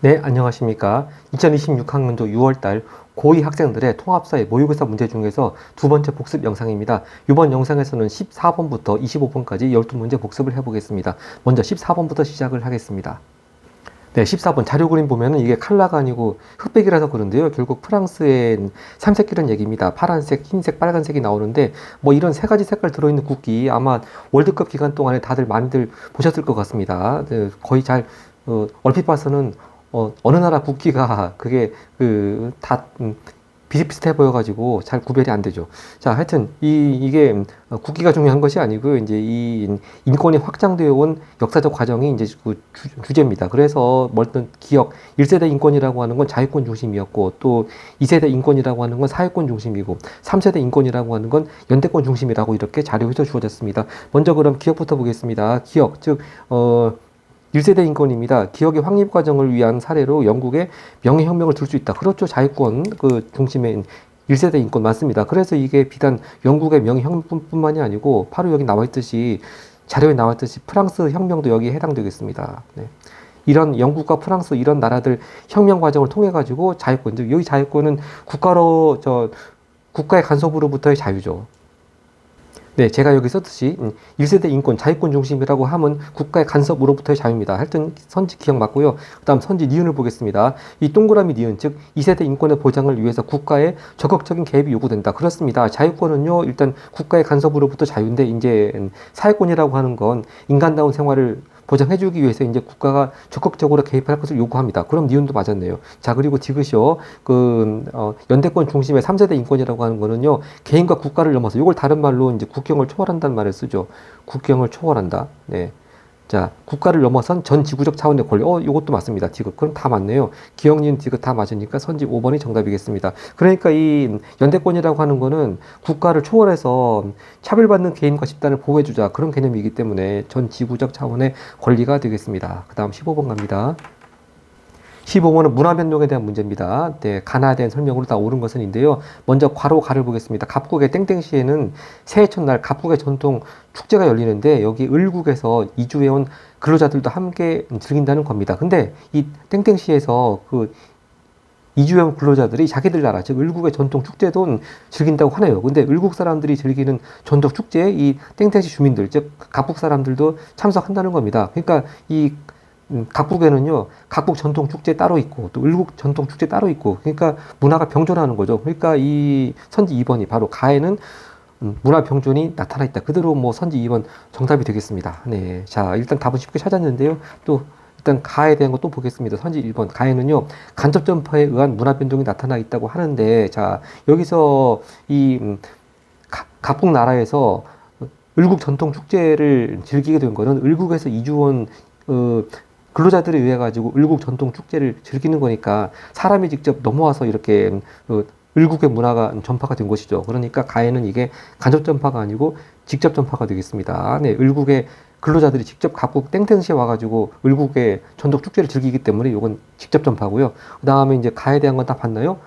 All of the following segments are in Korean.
네, 안녕하십니까. 2026학년도 6월달 고2 학생들의 통합사회 모의고사 문제 중에서 두 번째 복습 영상입니다. 이번 영상에서는 14번부터 25번까지 12문제 복습을 해보겠습니다. 먼저 14번부터 시작을 하겠습니다. 네, 14번 자료 그림 보면은 이게 칼라가 아니고 흑백이라서 그런데요. 결국 프랑스의 삼색기란 얘기입니다. 파란색, 흰색, 빨간색이 나오는데 뭐 이런 세 가지 색깔 들어있는 국기 아마 월드컵 기간 동안에 다들 많이들 보셨을 것 같습니다. 네, 거의 잘 얼핏 봐서는 어느 나라 국기가 그게 다 비슷비슷해 보여가지고 잘 구별이 안 되죠. 자, 하여튼 이게 국기가 중요한 것이 아니고요. 이제 이 인권이 확장되어 온 역사적 과정이 이제 그 주제입니다. 그래서 뭐든 기억 1세대 인권이라고 하는 건 자유권 중심이었고 또 2세대 인권이라고 하는 건 사회권 중심이고 3세대 인권이라고 하는 건 연대권 중심이라고 이렇게 자료에서 주어졌습니다. 먼저 그럼 기억부터 보겠습니다. 기억 즉 1세대 인권입니다. 기억의 확립 과정을 위한 사례로 영국의 명예혁명을 들 수 있다. 그렇죠. 자유권 중심의 1세대 인권 맞습니다. 그래서 이게 비단 영국의 명예혁명뿐만이 아니고 바로 여기 나와 있듯이 자료에 나와 있듯이 프랑스 혁명도 여기에 해당되겠습니다. 네. 이런 영국과 프랑스 이런 나라들 혁명 과정을 통해 가지고 자유권, 즉 여기 자유권은 국가의 간섭으로부터의 자유죠. 네, 제가 여기 썼듯이 1세대 인권, 자유권 중심이라고 하면 국가의 간섭으로부터의 자유입니다. 하여튼 선지 기억 맞고요. 그 다음 선지 니은을 보겠습니다. 이 동그라미 니은, 즉 2세대 인권의 보장을 위해서 국가의 적극적인 개입이 요구된다. 그렇습니다. 자유권은요, 일단 국가의 간섭으로부터 자유인데 이제 사회권이라고 하는 건 인간다운 생활을 보장해주기 위해서 이제 국가가 적극적으로 개입할 것을 요구합니다. 그럼 니은도 맞았네요. 자, 그리고 디귿이요. 연대권 중심의 3세대 인권이라고 하는 거는요, 개인과 국가를 넘어서, 이걸 다른 말로 이제 국경을 초월한다는 말을 쓰죠. 국경을 초월한다. 네. 자, 국가를 넘어선 전 지구적 차원의 권리. 이것도 맞습니다. 디귿. 그럼 다 맞네요. 기억, 니은, 디귿 다 맞으니까 선지 5번이 정답이겠습니다. 그러니까 이 연대권이라고 하는 거는 국가를 초월해서 차별받는 개인과 집단을 보호해주자. 그런 개념이기 때문에 전 지구적 차원의 권리가 되겠습니다. 그 다음 15번 갑니다. 15번은 문화 변동에 대한 문제입니다. 네, 가나에 대한 설명으로 다 옳은 것은인데요. 먼저 괄호 가를 보겠습니다. 갑국의 땡땡시에는 새해 첫날 갑국의 전통 축제가 열리는데 여기 을국에서 이주해온 근로자들도 함께 즐긴다는 겁니다. 근데 이 땡땡시에서 이주해온 근로자들이 자기들 나라, 즉 을국의 전통 축제도 즐긴다고 하네요. 근데 을국 사람들이 즐기는 전통 축제에 이 땡땡시 주민들, 즉 갑국 사람들도 참석한다는 겁니다. 그러니까 이 각국에는요, 각국 전통 축제 따로 있고, 또 을국 전통 축제 따로 있고, 그러니까 문화가 병존하는 거죠. 그러니까 이 선지 2번이 바로 가에는 문화 병존이 나타나 있다. 그대로 뭐 선지 2번 정답이 되겠습니다. 네. 자, 일단 답은 쉽게 찾았는데요. 또, 일단 가에 대한 것도 보겠습니다. 선지 1번. 가에는요, 간접 전파에 의한 문화 변동이 나타나 있다고 하는데, 자, 여기서 각국 나라에서 을국 전통 축제를 즐기게 된 거는 을국에서 이주온 근로자들에 의해 가지고 을국 전통 축제를 즐기는 거니까 사람이 직접 넘어와서 이렇게 을국의 문화가 전파가 된 것이죠. 그러니까 가에는 이게 간접 전파가 아니고 직접 전파가 되겠습니다. 네, 을국의 근로자들이 직접 각국 땡땡시에 와가지고 을국의 전통 축제를 즐기기 때문에 이건 직접 전파고요. 그 다음에 이제 가에 대한 건 다 봤나요?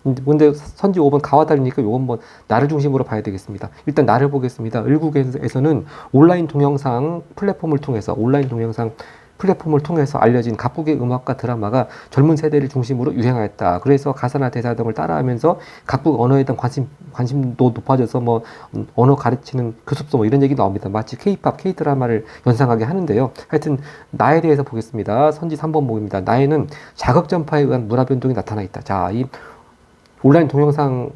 근데 선지 5번 가와 달리니까 요건 뭐 나를 중심으로 봐야 되겠습니다. 일단 나를 보겠습니다. 을국에서는 온라인 동영상 플랫폼을 통해서 알려진 각국의 음악과 드라마가 젊은 세대를 중심으로 유행하였다. 그래서 가사나 대사 등을 따라하면서 각국 언어에 대한 관심도 높아져서 뭐 언어 가르치는 교습소 뭐 이런 얘기 나옵니다. 마치 K-팝, K-드라마를 연상하게 하는데요. 하여튼 나에 대해서 보겠습니다. 선지 3번 보입니다. 나에는 자극 전파에 의한 문화 변동이 나타나 있다. 자, 이 온라인 동영상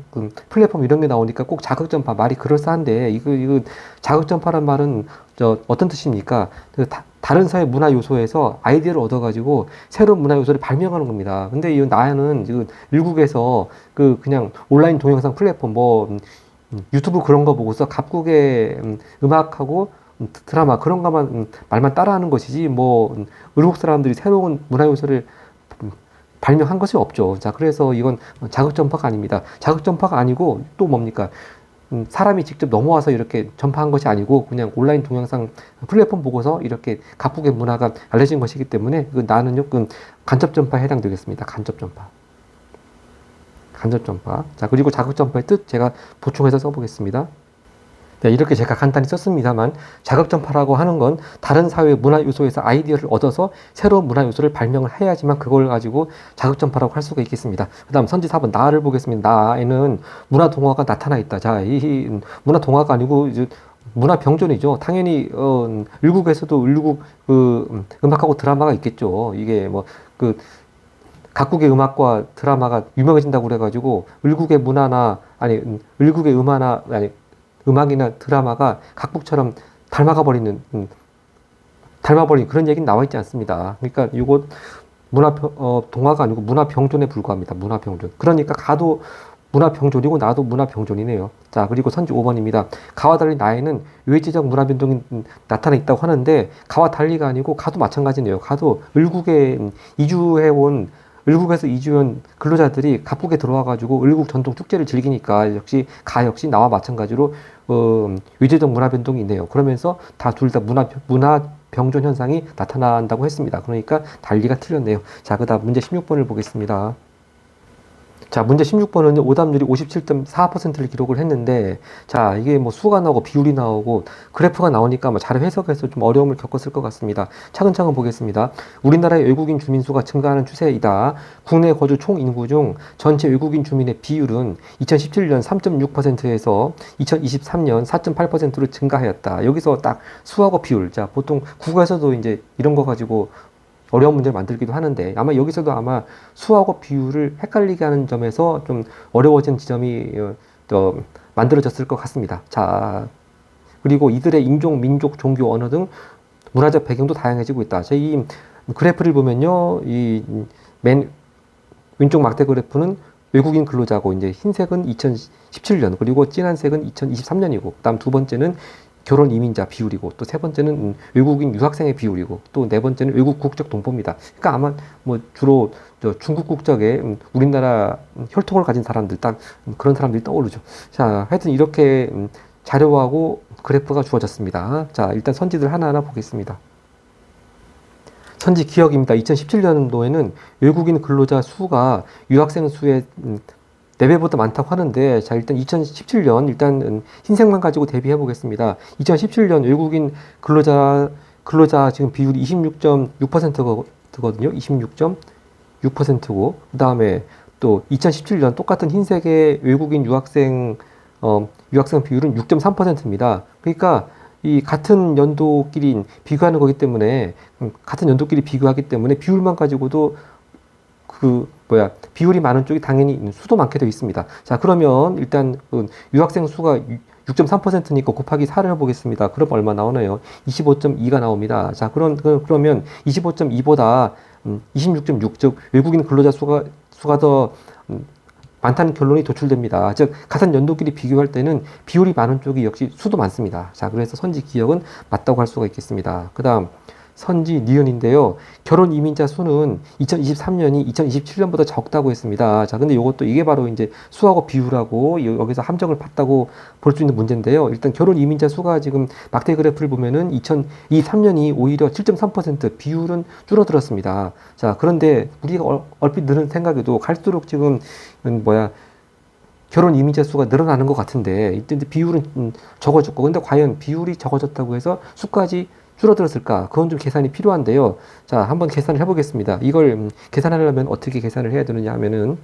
플랫폼 이런 게 나오니까 꼭 자극 전파 말이 그럴싸한데 이거 자극 전파란 말은 어떤 뜻입니까? 다른 사회 문화 요소에서 아이디어를 얻어가지고 새로운 문화 요소를 발명하는 겁니다. 근데 이 나는 지금 일국에서 그냥 온라인 동영상 플랫폼 유튜브 그런 거 보고서 각국의 음악하고 드라마 그런 것만 말만 따라하는 것이지 일국 사람들이 새로운 문화 요소를 발명한 것이 없죠. 자, 그래서 이건 자극 전파가 아닙니다. 자극 전파가 아니고 또 뭡니까? 사람이 직접 넘어와서 이렇게 전파한 것이 아니고 그냥 온라인 동영상 플랫폼 보고서 이렇게 각국의 문화가 알려진 것이기 때문에 나는요, 간접 전파에 해당되겠습니다. 간접 전파. 간접 전파. 자, 그리고 자극 전파의 뜻 제가 보충해서 써보겠습니다. 네, 이렇게 제가 간단히 썼습니다만 자극전파라고 하는 건 다른 사회 문화 요소에서 아이디어를 얻어서 새로운 문화 요소를 발명을 해야지만 그걸 가지고 자극전파라고 할 수가 있겠습니다. 그 다음 선지 4번 나를 보겠습니다. 나에는 문화 동화가 나타나 있다. 자, 이 문화 동화가 아니고 이제 문화 병존이죠. 당연히 을국에서도 을국 음악하고 드라마가 있겠죠. 이게 뭐 각국의 음악과 드라마가 유명해진다고 그래가지고 을국의 문화나 아니 을국의 음화나 아니 음악이나 드라마가 각국처럼 닮아버리는 그런 얘기는 나와 있지 않습니다. 그러니까 이거 동화가 아니고 문화 병존에 불과합니다. 문화 병존. 그러니까 가도 문화 병존이고 나도 문화 병존이네요. 자, 그리고 선지 5번입니다. 가와 달리 나에는 외지적 문화 변동이 나타나 있다고 하는데 가와 달리가 아니고 가도 마찬가지네요. 가도 을국에서 이주해온 근로자들이 각국에 들어와가지고 을국 전통 축제를 즐기니까 역시 역시 나와 마찬가지로 외제적 문화 변동이 있네요. 그러면서 둘 다 문화 병존 현상이 나타난다고 했습니다. 그러니까 달리가 틀렸네요. 자, 그다음 문제 16번을 보겠습니다. 자, 문제 16번은 오답률이 57.4%를 기록을 했는데, 자, 이게 뭐 수가 나오고 비율이 나오고 그래프가 나오니까 잘 해석해서 좀 어려움을 겪었을 것 같습니다. 차근차근 보겠습니다. 우리나라의 외국인 주민 수가 증가하는 추세이다. 국내 거주 총 인구 중 전체 외국인 주민의 비율은 2017년 3.6%에서 2023년 4.8%로 증가하였다. 여기서 딱 수하고 비율. 자, 보통 국어에서도 이제 이런 거 가지고 어려운 문제를 만들기도 하는데 아마 여기서도 아마 수하고 비율을 헷갈리게 하는 점에서 좀 어려워진 지점이 또 만들어졌을 것 같습니다. 자, 그리고 이들의 인종, 민족, 종교, 언어 등 문화적 배경도 다양해지고 있다. 자, 이 그래프를 보면요, 이 맨 왼쪽 막대 그래프는 외국인 근로자고 이제 흰색은 2017년 그리고 진한색은 2023년이고 그다음 두 번째는 결혼 이민자 비율이고 또 세 번째는 외국인 유학생의 비율이고 또 네 번째는 외국 국적 동포입니다. 그러니까 아마 뭐 주로 중국 국적의 우리나라 혈통을 가진 사람들 딱 그런 사람들이 떠오르죠. 자, 하여튼 이렇게 자료하고 그래프가 주어졌습니다. 자, 일단 선지들 하나하나 보겠습니다. 선지 기억입니다. 2017년도에는 외국인 근로자 수가 유학생 수의 4배보다 많다고 하는데, 자, 일단 2017년, 일단 흰색만 가지고 대비해 보겠습니다. 2017년 외국인 근로자 지금 비율이 26.6%거든요. 26.6%고, 그 다음에 또 2017년 똑같은 흰색의 외국인 유학생 비율은 6.3%입니다. 그러니까 이 같은 연도끼리 비교하는 거기 때문에, 같은 연도끼리 비교하기 때문에 비율만 가지고도 비율이 많은 쪽이 당연히 수도 많게 되어 있습니다. 자, 그러면 일단 유학생 수가 6.3%니까 곱하기 4를 해보겠습니다. 그럼 얼마 나오나요? 25.2가 나옵니다. 자, 그러면 25.2보다 26.6, 즉 외국인 근로자 수가 더 많다는 결론이 도출됩니다. 즉 같은 연도끼리 비교할 때는 비율이 많은 쪽이 역시 수도 많습니다. 자, 그래서 선지 기억은 맞다고 할 수가 있겠습니다. 그 다음 선지 니은인데요. 결혼 이민자 수는 2023년이 2027년보다 적다고 했습니다. 자, 근데 이것도 이게 바로 이제 수하고 비율하고 여기서 함정을 팠다고 볼 수 있는 문제인데요. 일단 결혼 이민자 수가 지금 막대 그래프를 보면은 2023년이 오히려 7.3% 비율은 줄어들었습니다. 자, 그런데 우리가 얼핏 드는 생각에도 갈수록 지금 결혼 이민자 수가 늘어나는 것 같은데 이때 비율은 적어졌고, 근데 과연 비율이 적어졌다고 해서 수까지 줄어들었을까? 그건 좀 계산이 필요한데요. 자, 한번 계산을 해보겠습니다. 이걸 계산하려면 어떻게 계산을 해야 되느냐 하면은,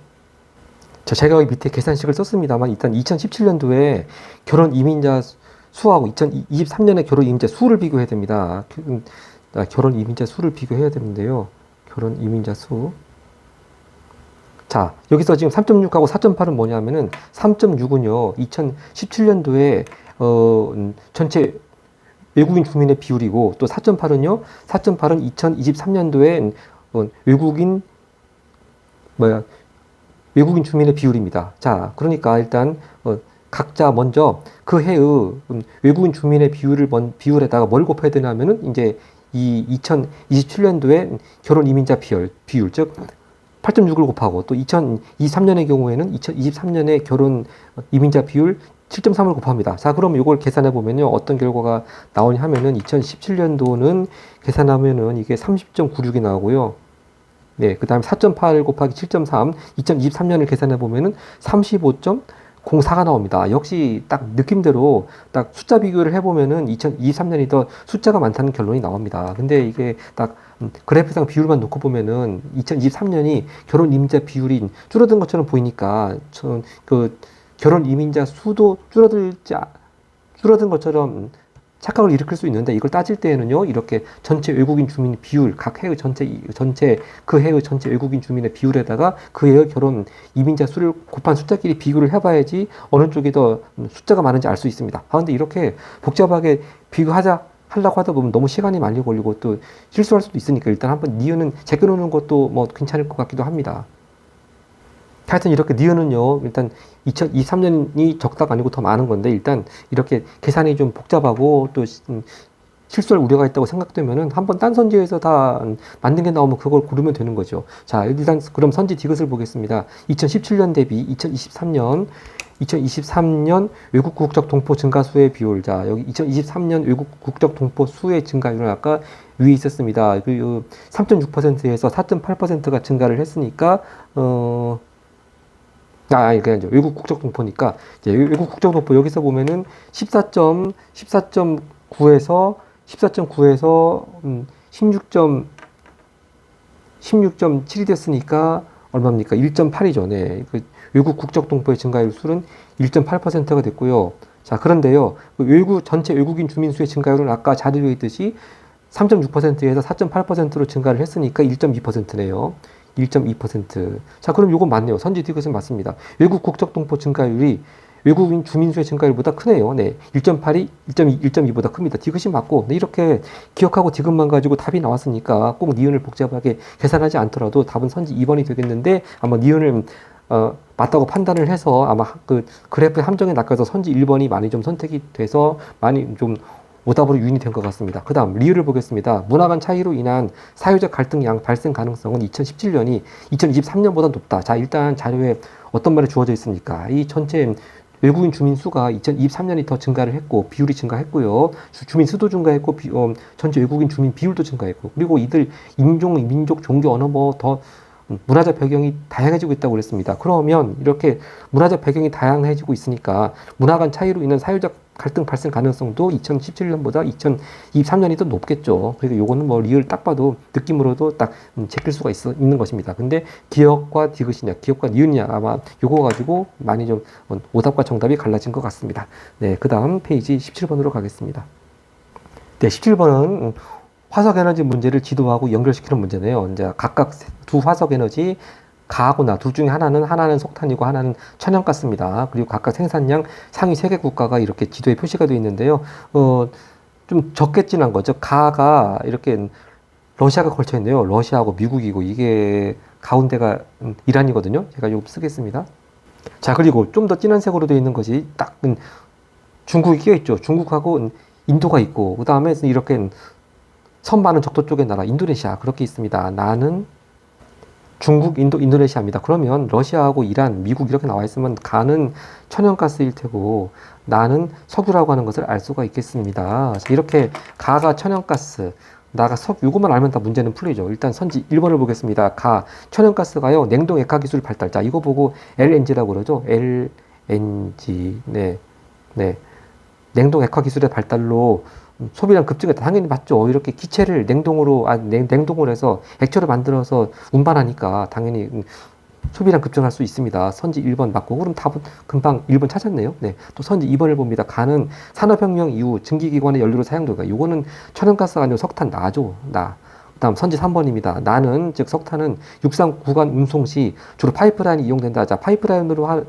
자, 제가 여기 밑에 계산식을 썼습니다만, 일단 2017년도에 결혼 이민자 수하고 2023년에 결혼 이민자 수를 비교해야 됩니다. 결혼 이민자 수를 비교해야 되는데요. 결혼 이민자 수. 자, 여기서 지금 3.6하고 4.8은 뭐냐면은, 3.6은요, 2017년도에, 전체 외국인 주민의 비율이고, 또 4.8은요, 4.8은 2023년도에 외국인 주민의 비율입니다. 자, 그러니까 일단 각자 먼저 그 해의 외국인 주민의 비율에다가 뭘 곱해야 되냐면은 이제 이 2027년도에 결혼 이민자 비율, 즉 8.6을 곱하고, 또 2023년의 경우에는 2023년의 결혼 이민자 비율 7.3을 곱합니다. 자, 그럼 이걸 계산해 보면요, 어떤 결과가 나오냐 하면은 2017년도는 계산하면은 이게 30.96이 나오고요. 네, 그 다음에 4.8 곱하기 7.3, 2023년을 계산해 보면은 35.9 04가 나옵니다. 역시 딱 느낌대로 딱 숫자 비교를 해보면은 2023년이 더 숫자가 많다는 결론이 나옵니다. 근데 이게 딱 그래프상 비율만 놓고 보면은 2023년이 결혼 이민자 비율이 줄어든 것처럼 보이니까 그 결혼 이민자 수도 줄어든 것처럼 착각을 일으킬 수 있는데, 이걸 따질 때에는요, 이렇게 전체 외국인 주민 비율, 각 해의 그 해의 전체 외국인 주민의 비율에다가 그 해의 결혼 이민자 수를 곱한 숫자끼리 비교를 해봐야지 어느 쪽이 더 숫자가 많은지 알 수 있습니다. 근데 이렇게 복잡하게 하려고 하다 보면 너무 시간이 많이 걸리고 또 실수할 수도 있으니까 일단 한번 니은은 제껴놓는 것도 뭐 괜찮을 것 같기도 합니다. 하여튼 이렇게 니은은요, 일단 2023년이 적다가 아니고 더 많은 건데, 일단 이렇게 계산이 좀 복잡하고 또 실수할 우려가 있다고 생각되면은 한번 딴 선지에서 다 맞는 게 나오면 그걸 고르면 되는 거죠. 자, 일단 그럼 선지 디귿을 보겠습니다. 2017년 대비 2023년 외국 국적 동포 증가수의 비율. 자, 여기 2023년 외국 국적 동포 수의 증가율은 아까 위에 있었습니다. 3.6%에서 4.8%가 증가를 했으니까, 그냥 외국 국적 동포니까, 이제 외국 국적 동포 여기서 보면은 14.9에서 16.7이 됐으니까 얼마입니까? 1.8이죠. 네. 외국 국적 동포의 증가율 수는 1.8%가 됐고요. 자, 그런데요, 전체 외국인 주민 수의 증가율은 아까 자료에 있듯이 3.6%에서 4.8%로 증가를 했으니까 1.2%네요. 1.2%. 자, 그럼 요건 맞네요. 선지 디귿은 맞습니다. 외국 국적 동포 증가율이 외국인 주민 수의 증가율보다 크네요. 네. 1.8이 1.2보다 큽니다. 디귿이 맞고, 네, 이렇게 기억하고 디귿만 가지고 답이 나왔으니까 꼭 니은을 복잡하게 계산하지 않더라도 답은 선지 2번이 되겠는데, 아마 니은을 맞다고 판단을 해서 아마 그 그래프의 함정에 낚여서 선지 1번이 많이 좀 선택이 돼서 많이 좀 오답으로 유인이 된 것 같습니다. 그 다음 리을을 보겠습니다. 문화 간 차이로 인한 사회적 갈등 발생 가능성은 2017년이 2023년보다 높다. 자, 일단 자료에 어떤 말이 주어져 있습니까? 이 전체 외국인 주민 수가 2023년이 더 증가를 했고, 비율이 증가했고요. 주민 수도 증가했고, 전체 외국인 주민 비율도 증가했고, 그리고 이들 민족, 종교, 언어 더 문화적 배경이 다양해지고 있다고 그랬습니다. 그러면 이렇게 문화적 배경이 다양해지고 있으니까 문화 간 차이로 인한 사회적 갈등 발생 가능성도 2017년보다 2023년이 더 높겠죠. 그러니까 요거는 뭐 리을 딱 봐도 느낌으로도 딱 제낄 수가 있는 것입니다. 근데 기억과 디귿이냐, 기억과 니은이냐, 아마 요거 가지고 많이 좀 오답과 정답이 갈라진 것 같습니다. 네, 그 다음 페이지 17번으로 가겠습니다. 네, 17번은 화석 에너지 문제를 지도하고 연결시키는 문제네요. 이제 각각 두 화석 에너지 가하고 둘 중에 하나는 석탄이고 하나는 천연가스입니다. 그리고 각각 생산량 상위 3개 국가가 이렇게 지도에 표시가 되어 있는데요. 좀 적게 진한 거죠. 가가 이렇게 러시아가 걸쳐 있네요. 러시아하고 미국이고, 이게 가운데가 이란이거든요. 제가 이거 쓰겠습니다. 자, 그리고 좀 더 진한 색으로 되어 있는 것이 딱 중국이 끼어 있죠. 중국하고 인도가 있고, 그 다음에 이렇게 선 많은 적도 쪽의 나라 인도네시아 그렇게 있습니다. 나는 중국, 인도, 인도네시아입니다. 그러면 러시아하고 이란, 미국 이렇게 나와 있으면 가는 천연가스일 테고 나는 석유라고 하는 것을 알 수가 있겠습니다. 이렇게 가가 천연가스, 나가 요것만 알면 다 문제는 풀리죠. 일단 선지 1번을 보겠습니다. 천연가스가요, 냉동 액화 기술 발달. 자, 이거 보고 LNG라고 그러죠. LNG. 네. 냉동 액화 기술의 발달로 소비량 급증했다. 당연히 맞죠. 이렇게 기체를 냉동을 해서 액체로 만들어서 운반하니까 당연히 소비량 급증할 수 있습니다. 선지 1번 맞고, 그럼 답은 금방 1번 찾았네요. 네. 또 선지 2번을 봅니다. 가는 산업혁명 이후 증기기관의 연료로 사용되고, 요거는 천연가스가 아니고 석탄, 나죠. 그 다음 선지 3번입니다. 나는, 즉 석탄은 육상 구간 운송 시 주로 파이프라인이 이용된다. 자, 파이프라인으로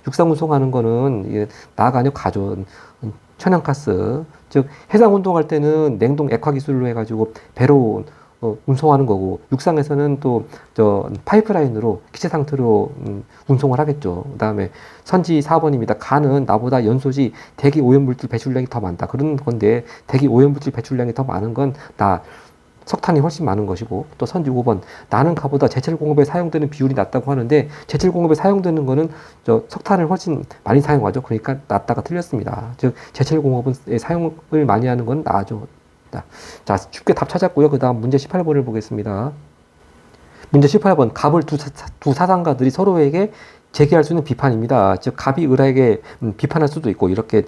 육상 운송하는 거는 나가 아니고 가죠. 천연가스, 즉 해상 운동할 때는 냉동 액화 기술로 해가지고 배로 운송하는 거고, 육상에서는 또 파이프라인으로 기체 상태로 운송을 하겠죠. 그 다음에 선지 4번입니다. 가는 나보다 연소시 대기 오염물질 배출량이 더 많다. 그런 건데, 대기 오염물질 배출량이 더 많은 건 석탄이 훨씬 많은 것이고, 또 선지 5번, 나는 가보다 제철 공업에 사용되는 비율이 낮다고 하는데, 제철 공업에 사용되는 거는 석탄을 훨씬 많이 사용하죠. 그러니까 낮다가 틀렸습니다. 즉 제철 공업은 사용을 많이 하는 건 나죠. 자, 쉽게 답 찾았고요. 그 다음 문제 18번을 보겠습니다. 문제 18번 갑을 두 사상가들이 서로에게 제기할 수 있는 비판입니다. 즉 갑이 을에게 비판할 수도 있고 이렇게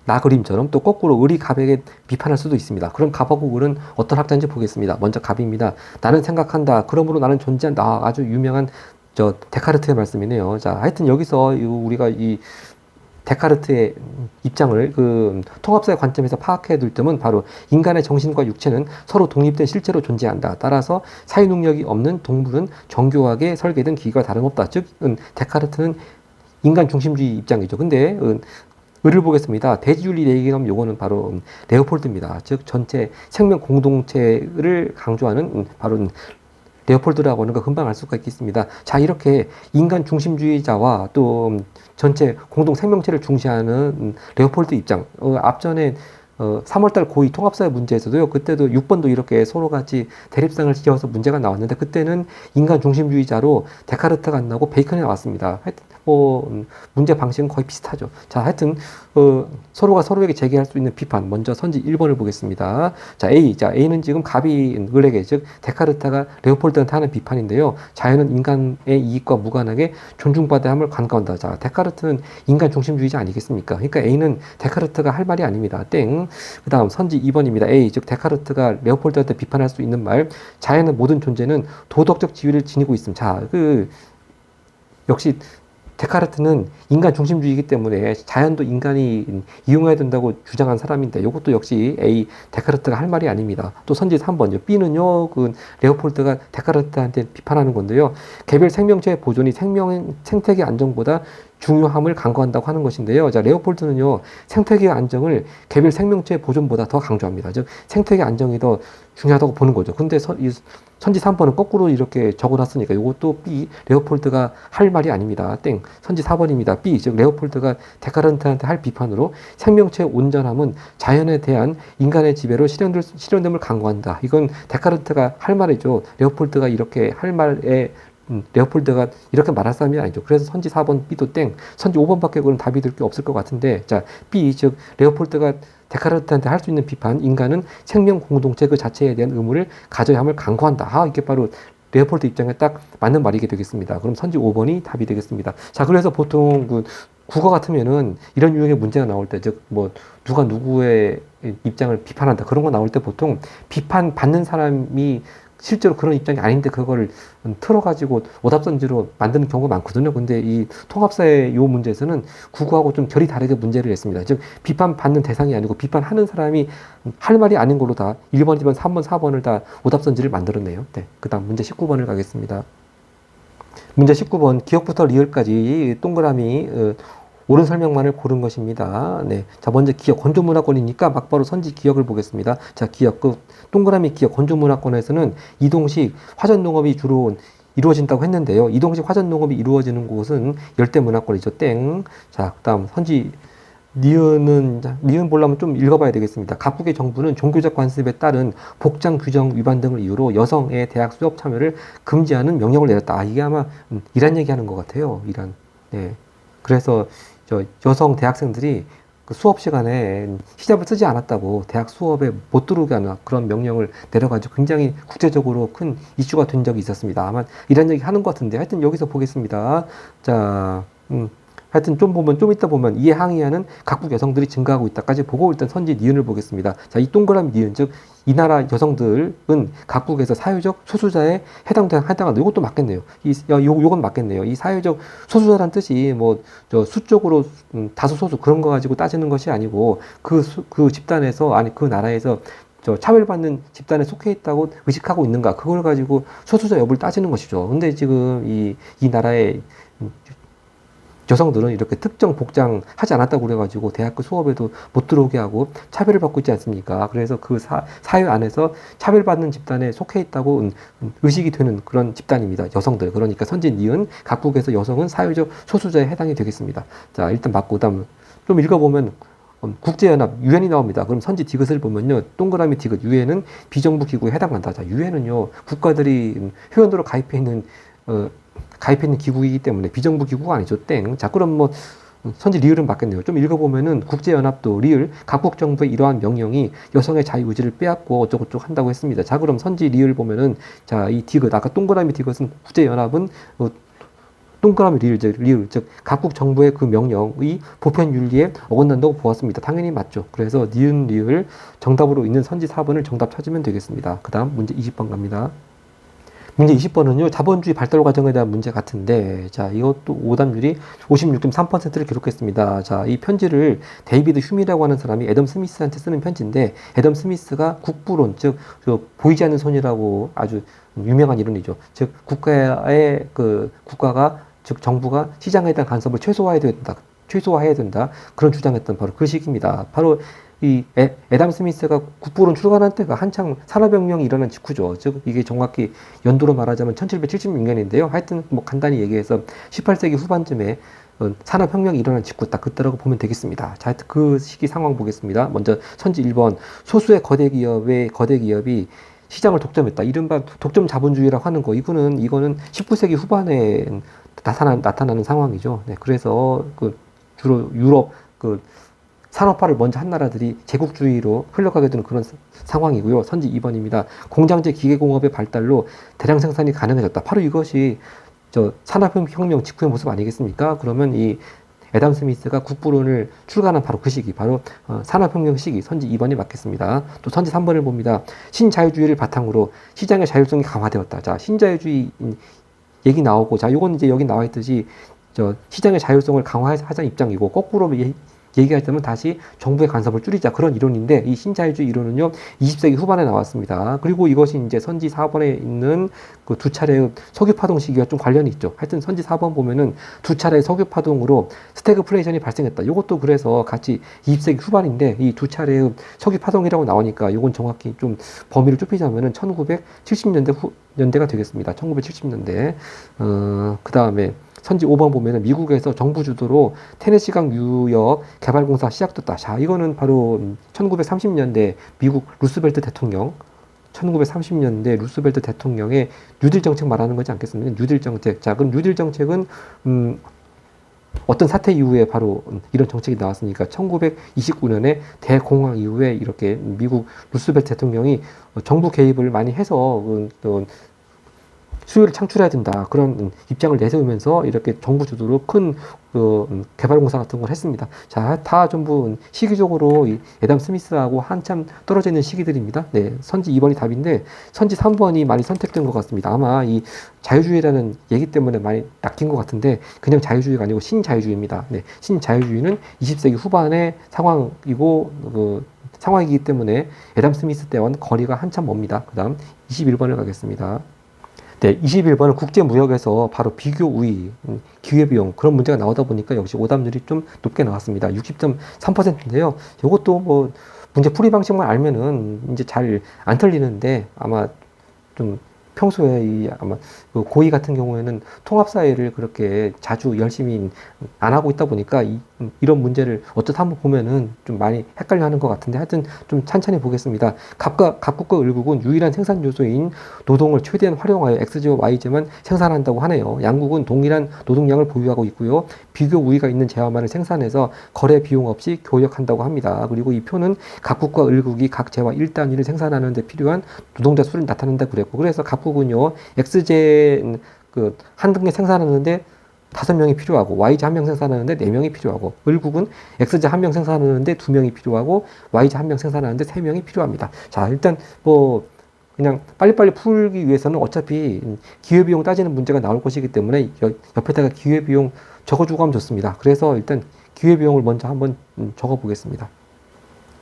나그림처럼 또 거꾸로 을이 갑에게 비판할 수도 있습니다. 그럼 갑하고 을은 어떤 학자인지 보겠습니다. 먼저 갑입니다. 나는 생각한다. 그러므로 나는 존재한다. 아, 아주 유명한 데카르트의 말씀이네요. 자, 하여튼 여기서 우리가 이 데카르트의 입장을 그 통합사의 관점에서 파악해야 될 점은 바로 인간의 정신과 육체는 서로 독립된 실체로 존재한다. 따라서 사유 능력이 없는 동물은 정교하게 설계된 기계와 다름없다. 즉, 데카르트는 인간 중심주의 입장이죠. 근데 을을 보겠습니다. 대지윤리 내기념 요거는 바로 레오폴드입니다. 즉 전체 생명 공동체를 강조하는 바로 레오폴드라고 하는 거 금방 알 수가 있겠습니다. 자, 이렇게 인간 중심주의자와 또 전체 공동 생명체를 중시하는 레오폴드 입장. 앞전에 3월달 고2 통합사회 문제에서도요, 그때도 6번도 이렇게 서로 같이 대립상을 지어서 문제가 나왔는데, 그때는 인간 중심주의자로 데카르트가 안 나오고 베이컨이 나왔습니다. 하여튼, 문제 방식은 거의 비슷하죠. 자, 하여튼, 서로가 서로에게 제기할 수 있는 비판. 먼저 선지 1번을 보겠습니다. 자, A. 자, A는 지금 갑이 을에게, 즉, 데카르트가 레오폴드한테 하는 비판인데요. 자연은 인간의 이익과 무관하게 존중받아야 함을 간과한다. 자, 데카르트는 인간 중심주의자 아니겠습니까? 그러니까 A는 데카르트가 할 말이 아닙니다. 땡. 그 다음 선지 2번입니다. A, 즉 데카르트가 레오폴드한테 비판할 수 있는 말, 자연의 모든 존재는 도덕적 지위를 지니고 있음. 자, 역시 데카르트는 인간 중심주의이기 때문에 자연도 인간이 이용해야 된다고 주장한 사람인데, 이것도 역시 A, 데카르트가 할 말이 아닙니다. 또 선지 3번요. B는요, 레오폴드가 데카르트한테 비판하는 건데요. 개별 생명체의 보존이 생태계 안정보다 중요함을 간과한다고 하는 것인데요. 자, 레오폴드는요, 생태계 안정을 개별 생명체의 보존보다 더 강조합니다. 즉, 생태계 안정이 더 중요하다고 보는 거죠. 근데 선지 3번은 거꾸로 이렇게 적어놨으니까 이것도 B, 레오폴드가 할 말이 아닙니다. 땡. 선지 4번입니다. B, 즉, 레오폴드가 데카르트한테 할 비판으로 생명체의 온전함은 자연에 대한 인간의 지배로 실현됨을 간과한다. 이건 데카르트가 할 말이죠. 레오폴드가 이렇게 할 말에 레오폴드가 이렇게 말할 사람이 아니죠. 그래서 선지 4번 B도 땡. 선지 5번밖에 그럼 답이 될 게 없을 것 같은데, 자, B, 즉 레오폴드가 데카르트한테 할 수 있는 비판, 인간은 생명 공동체 그 자체에 대한 의무를 가져야 함을 간과한다. 아, 이게 바로 레오폴드 입장에 딱 맞는 말이게 되겠습니다. 그럼 선지 5번이 답이 되겠습니다. 자, 그래서 보통 국어 같으면은 이런 유형의 문제가 나올 때, 즉 누가 누구의 입장을 비판한다, 그런 거 나올 때 보통 비판 받는 사람이 실제로 그런 입장이 아닌데 그걸 틀어가지고 오답선지로 만드는 경우가 많거든요. 근데 이 통합사의 요 문제에서는 국어하고 좀 결이 다르게 문제를 냈습니다. 즉, 비판받는 대상이 아니고 비판하는 사람이 할 말이 아닌 걸로 다 1번, 2번, 3번, 4번을 다 오답선지를 만들었네요. 네. 그 다음 문제 19번을 가겠습니다. 문제 19번, 기억부터 리을까지 동그라미 옳은 설명만을 고른 것입니다. 네. 자, 먼저 기억, 건조문화권이니까 막바로 선지 기억을 보겠습니다. 자, 기억, 동그라미 기억, 건조문화권에서는 이동식 화전농업이 주로 이루어진다고 했는데요. 이동식 화전농업이 이루어지는 곳은 열대문화권이죠. 땡. 자, 그 다음 선지 니은 보려면 좀 읽어봐야 되겠습니다. 각국의 정부는 종교적 관습에 따른 복장 규정 위반 등을 이유로 여성의 대학 수업 참여를 금지하는 명령을 내렸다. 아, 이게 아마 이란 얘기하는 것 같아요. 이란. 네. 그래서 여성 대학생들이 그 수업 시간에 히잡을 쓰지 않았다고 대학 수업에 못 들어오게 하는 그런 명령을 내려가지고 굉장히 국제적으로 큰 이슈가 된 적이 있었습니다. 아마 이런 얘기 하는 것 같은데, 하여튼 여기서 보겠습니다. 자, 하여튼 좀 이따 보면 이에 항의하는 각국 여성들이 증가하고 있다까지 보고 일단 선지 니은을 보겠습니다. 자, 이 동그라미 니은, 즉 이 나라 여성들은 각국에서 사회적 소수자에 해당한다. 이것도 맞겠네요. 요건 맞겠네요. 이 사회적 소수자란 뜻이 수적으로 다수 소수 그런 거 가지고 따지는 것이 아니고 그 집단에서, 아니 그 나라에서 차별받는 집단에 속해 있다고 의식하고 있는가, 그걸 가지고 소수자 여부를 따지는 것이죠. 근데 지금 이 나라의 여성들은 이렇게 특정 복장 하지 않았다고 그래가지고 대학교 수업에도 못 들어오게 하고 차별을 받고 있지 않습니까? 그래서 그 사회 안에서 차별받는 집단에 속해 있다고 의식이 되는 그런 집단입니다. 여성들. 그러니까 선진 니은, 각국에서 여성은 사회적 소수자에 해당이 되겠습니다. 자, 일단 맞고, 그다음 좀 읽어보면 국제연합, 유엔이 나옵니다. 그럼 선지 디귿을 보면요, 동그라미 디귿, 유엔은 비정부 기구에 해당한다. 자, 유엔은요, 국가들이 회원으로 가입해 있는 기구이기 때문에 비정부 기구가 아니죠. 땡. 자, 그럼 선지 리을은 맞겠네요. 좀 읽어보면은 국제연합도 리을 각국 정부의 이러한 명령이 여성의 자유의지를 빼앗고 어쩌고저쩌고 한다고 했습니다. 자, 그럼 선지 리을 보면은 자, 이 디귿 아까 동그라미 디귿은 국제연합은 동그라미 리을 즉 각국 정부의 그 명령의 보편 윤리에 어긋난다고 보았습니다. 당연히 맞죠. 그래서 니은 리을 정답으로 있는 선지 4번을 정답 찾으면 되겠습니다. 그 다음 문제 20번 갑니다. 문제 20번은요, 자본주의 발달 과정에 대한 문제 같은데, 자, 이것도 오답률이 56.3%를 기록했습니다. 자, 이 편지를 데이비드 휴미라고 하는 사람이 애덤 스미스한테 쓰는 편지인데, 애덤 스미스가 국부론, 즉, 보이지 않는 손이라고 아주 유명한 이론이죠. 즉, 국가가, 즉, 정부가 시장에 대한 간섭을 최소화해야 된다. 그런 주장했던 바로 그 시기입니다. 바로 이 애담 스미스가 국부론 출간한 때가 한창 산업혁명이 일어난 직후죠. 즉 이게 정확히 연도로 말하자면 1776년인데요. 하여튼 뭐 간단히 얘기해서 18세기 후반쯤에 산업혁명이 일어난 직후 딱 그때라고 보면 되겠습니다. 자, 하여튼 그 시기 상황 보겠습니다. 먼저 선지 1번 소수의 거대 기업이 시장을 독점했다. 이른바 독점 자본주의라고 하는 거. 이거는 19세기 후반에 나타나는 상황이죠. 네, 그래서 주로 유럽 산업화를 먼저 한 나라들이 제국주의로 흘러가게 되는 그런 상황이고요. 선지 2번입니다. 공장제 기계공업의 발달로 대량 생산이 가능해졌다. 바로 이것이 산업혁명 직후의 모습 아니겠습니까? 그러면 이 애담 스미스가 국부론을 출간한 바로 그 시기, 바로 산업혁명 시기, 선지 2번이 맞겠습니다. 또 선지 3번을 봅니다. 신자유주의를 바탕으로 시장의 자율성이 강화되었다. 자, 신자유주의 얘기 나오고, 자, 요건 이제 여기 나와 있듯이 시장의 자율성을 강화하자는 입장이고, 거꾸로 얘기하자면 다시 정부의 간섭을 줄이자 그런 이론인데 이 신자유주의 이론은요 20세기 후반에 나왔습니다. 그리고 이것이 이제 선지 4번에 있는 그 두 차례의 석유 파동 시기와 좀 관련이 있죠. 하여튼 선지 4번 보면은 두 차례의 석유 파동으로 스태그플레이션이 발생했다. 이것도 그래서 같이 20세기 후반인데 이 두 차례의 석유 파동이라고 나오니까 이건 정확히 좀 범위를 좁히자면은 1970년대가 되겠습니다. 1970년대. 그 다음에 선지 5번 보면은 미국에서 정부 주도로 테네시강 유역 개발공사 시작됐다. 자, 이거는 바로 1930년대 미국 루스벨트 대통령 1930년대 루스벨트 대통령의 뉴딜 정책 말하는 거지 않겠습니까? 뉴딜 정책. 자, 그럼 뉴딜 정책은 어떤 사태 이후에 바로 이런 정책이 나왔으니까 1929년에 대공황 이후에 이렇게 미국 루스벨트 대통령이 정부 개입을 많이 해서 수요를 창출해야 된다. 그런 입장을 내세우면서 이렇게 정부 주도로 큰 개발공사 같은 걸 했습니다. 자, 다 전부 시기적으로 이 애담 스미스하고 한참 떨어져 있는 시기들입니다. 네, 선지 2번이 답인데 선지 3번이 많이 선택된 것 같습니다. 아마 이 자유주의라는 얘기 때문에 많이 낚인 것 같은데 그냥 자유주의가 아니고 신자유주의입니다. 네, 신자유주의는 20세기 후반의 상황이기 때문에 애담 스미스 때와는 거리가 한참 멉니다. 그 다음 21번을 가겠습니다. 네, 21번은 국제무역에서 바로 비교 우위, 기회비용 그런 문제가 나오다 보니까 역시 오답률이 좀 높게 나왔습니다. 60.3%인데요. 이것도 뭐 문제 풀이 방식만 알면은 이제 잘 안 틀리는데 아마 좀 평소에 아마 그 고2 같은 경우에는 통합사회를 그렇게 자주 열심히 안 하고 있다 보니까 이런 문제를 어쩌다 한번 보면은 좀 많이 헷갈려 하는 것 같은데 하여튼 좀 찬찬히 보겠습니다. 각국과 을국은 유일한 생산 요소인 노동을 최대한 활용하여 XG와 YG만 생산한다고 하네요. 양국은 동일한 노동량을 보유하고 있고요. 비교 우위가 있는 재화만을 생산해서 거래 비용 없이 교역한다고 합니다. 그리고 이 표는 각국과 을국이 각 재화 1단위를 생산하는 데 필요한 노동자 수를 나타낸다 그랬고 그래서 각국은요 XJ 한 등에 생산하는데 5명이 필요하고 YJ 1명 생산하는데 4명이 필요하고 을국은 XJ 1명 생산하는데 2명이 필요하고 YJ 1명 생산하는데 3명이 필요합니다. 자, 일단 뭐 그냥 빨리빨리 풀기 위해서는 어차피 기회비용 따지는 문제가 나올 것이기 때문에 옆에다가 기회비용 적어주고 하면 좋습니다. 그래서 일단 기회비용을 먼저 한번 적어보겠습니다.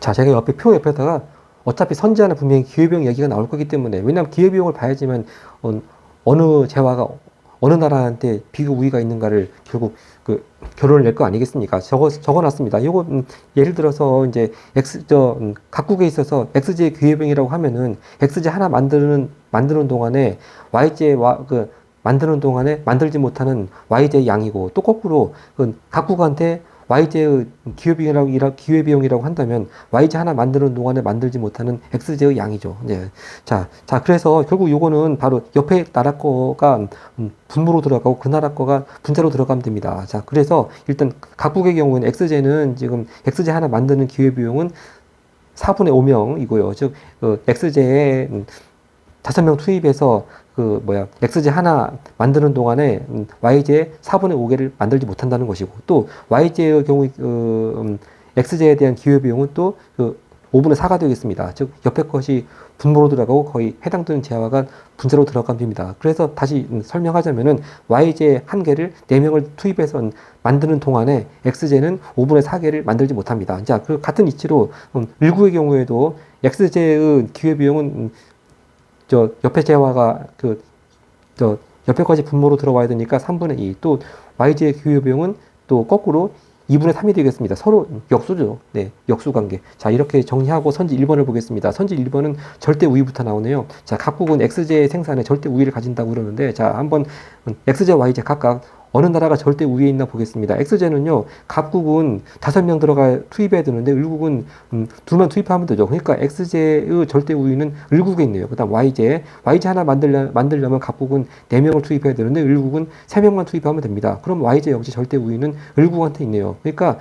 자, 제가 표 옆에다가 어차피 선지하는 분명히 기회비용 얘기가 나올 거기 때문에 왜냐하면 기회비용을 봐야지만 어느 재화가 어느 나라한테 비교 우위가 있는가를 결국 결론을 낼 거 아니겠습니까? 적어놨습니다. 이거 예를 들어서 이제 각국에 있어서 XJ 기회비용이라고 하면은 XJ 하나 만드는 동안에 YJ와 만드는 동안에 만들지 못하는 YJ 양이고 또 거꾸로 각국한테 Y제의 기회비용이라고 한다면 Y제 하나 만드는 동안에 만들지 못하는 X제의 양이죠. 네. 자, 그래서 결국 요거는 바로 옆에 나라 거가 분모로 들어가고 그 나라 거가 분자로 들어가면 됩니다. 자, 그래서 일단 각국의 경우에는 X제는 지금 X제 하나 만드는 기회비용은 4분의 5명이고요. 즉, X제에 5명 투입해서 X제 하나 만드는 동안에 Y제 4분의 5개를 만들지 못한다는 것이고, 또 Y제의 경우, X제에 대한 기회비용은 또 5분의 4가 되겠습니다. 즉, 옆에 것이 분모로 들어가고 거의 해당되는 재화가 분자로 들어가면 됩니다. 그래서 다시 설명하자면은 Y제 한 개를 4명을 투입해서 만드는 동안에 X제는 5분의 4개를 만들지 못합니다. 자, 그 같은 이치로 을구의 경우에도 X제의 기회비용은 옆에 재화가 옆에 것이 분모로 들어와야 되니까 3분의 2. 또 Y제의 기회비용은 또 거꾸로 2분의 3이 되겠습니다. 서로 역수죠. 네, 역수 관계. 자, 이렇게 정리하고 선지 1번을 보겠습니다. 선지 1번은 절대 우위부터 나오네요. 자, 각국은 X제의 생산에 절대 우위를 가진다고 그러는데, 자, 한번 X제, Y제 각각 어느 나라가 절대 우위에 있나 보겠습니다. X제는요, 각국은 5명 투입해야 되는데, 을국은 둘만 투입하면 되죠. 그러니까 X제의 절대 우위는 을국에 있네요. 그 다음 Y제 하나 만들려면 각국은 4명을 투입해야 되는데, 을국은 3명만 투입하면 됩니다. 그럼 Y제 역시 절대 우위는 을국한테 있네요. 그러니까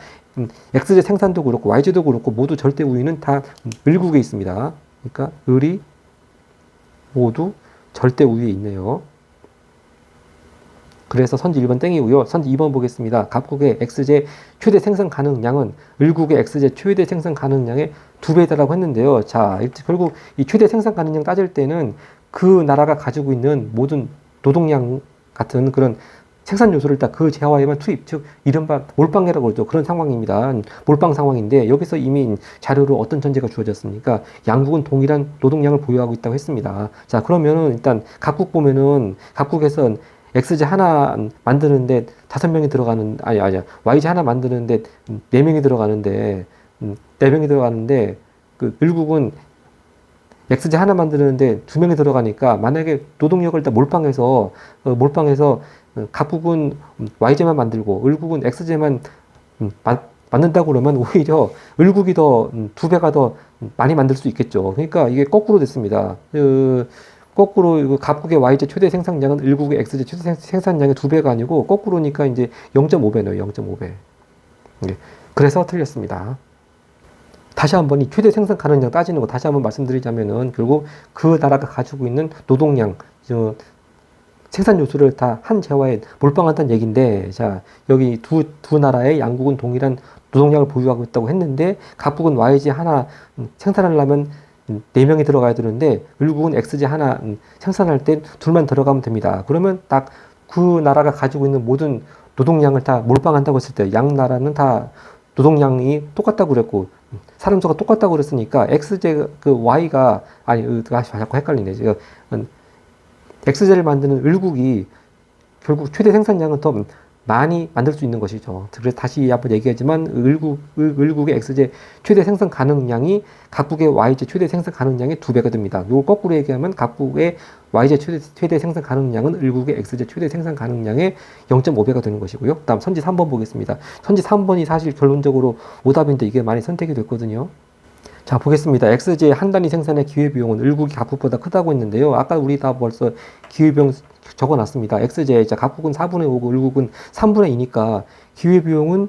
X제 생산도 그렇고 Y제도 그렇고 모두 절대 우위는 다 을국에 있습니다. 그러니까 을이 모두 절대 우위에 있네요. 그래서 선지 1번 땡이고요. 선지 2번 보겠습니다. 각국의 X제 최대 생산 가능량은 을국의 X제 최대 생산 가능량의 2배다라고 했는데요. 자, 결국 이 최대 생산 가능량 따질 때는 그 나라가 가지고 있는 모든 노동량 같은 그런 생산 요소를 딱 그 재화에만 투입, 즉 이른바 몰빵이라고 그러죠. 그런 상황입니다. 몰빵 상황인데 여기서 이미 자료로 어떤 전제가 주어졌습니까? 양국은 동일한 노동량을 보유하고 있다고 했습니다. 자, 그러면은 일단 각국 보면은 각국에서 X제 하나 만드는데 5명이 들어가는, Y제 하나 만드는데 4명이 들어가는데, 4명이 들어가는데, 을국은 X제 하나 만드는데 2명이 들어가니까, 만약에 노동력을 다 몰빵해서 각국은 Y제만 만들고, 을국은 X제만 만든다고 그러면 오히려 을국이 더 2배가 더 많이 만들 수 있겠죠. 그러니까 이게 거꾸로 됐습니다. 거꾸로 각국의 Y제 최대 생산량은 을국의 X제 최대 생산량의 2배가 아니고 거꾸로니까 이제 0.5배네요. 0.5배. 네. 그래서 틀렸습니다. 다시 한번 이 최대 생산 가능량 따지는 거 다시 한번 말씀드리자면은 결국 그 나라가 가지고 있는 노동량, 생산 요소를 다 한 재화에 몰빵한다는 얘기인데, 자, 여기 두 나라의 양국은 동일한 노동량을 보유하고 있다고 했는데 각국은 Y제 하나 생산하려면 4명이 들어가야 되는데 을국은 X제 하나 생산할 때 둘만 들어가면 됩니다. 그러면 딱 그 나라가 가지고 있는 모든 노동량을 다 몰빵한다고 했을 때 양 나라는 다 노동량이 똑같다고 그랬고 사람 수가 똑같다고 그랬으니까 X제 Y가 자꾸 헷갈리네. X제를 만드는 을국이 결국 최대 생산량은 더 많이 만들 수 있는 것이죠. 그래서 다시 한번 얘기하지만 을국의 X제 최대 생산 가능량이 각국의 Y제 최대 생산 가능량의 2배가 됩니다. 이거 거꾸로 얘기하면 각국의 Y제 최대 생산 가능량은 을국의 X제 최대 생산 가능량의 0.5배가 되는 것이고요. 다음 선지 3번 보겠습니다. 선지 3번이 사실 결론적으로 오답인데 이게 많이 선택이 됐거든요. 자, 보겠습니다. X제 한 단위 생산의 기회비용은 을국이 각국보다 크다고 했는데요. 아까 우리 다 벌써 기회비용 적어놨습니다. X제, 각국은 4분의 5고 을국은 3분의 2니까 기회비용은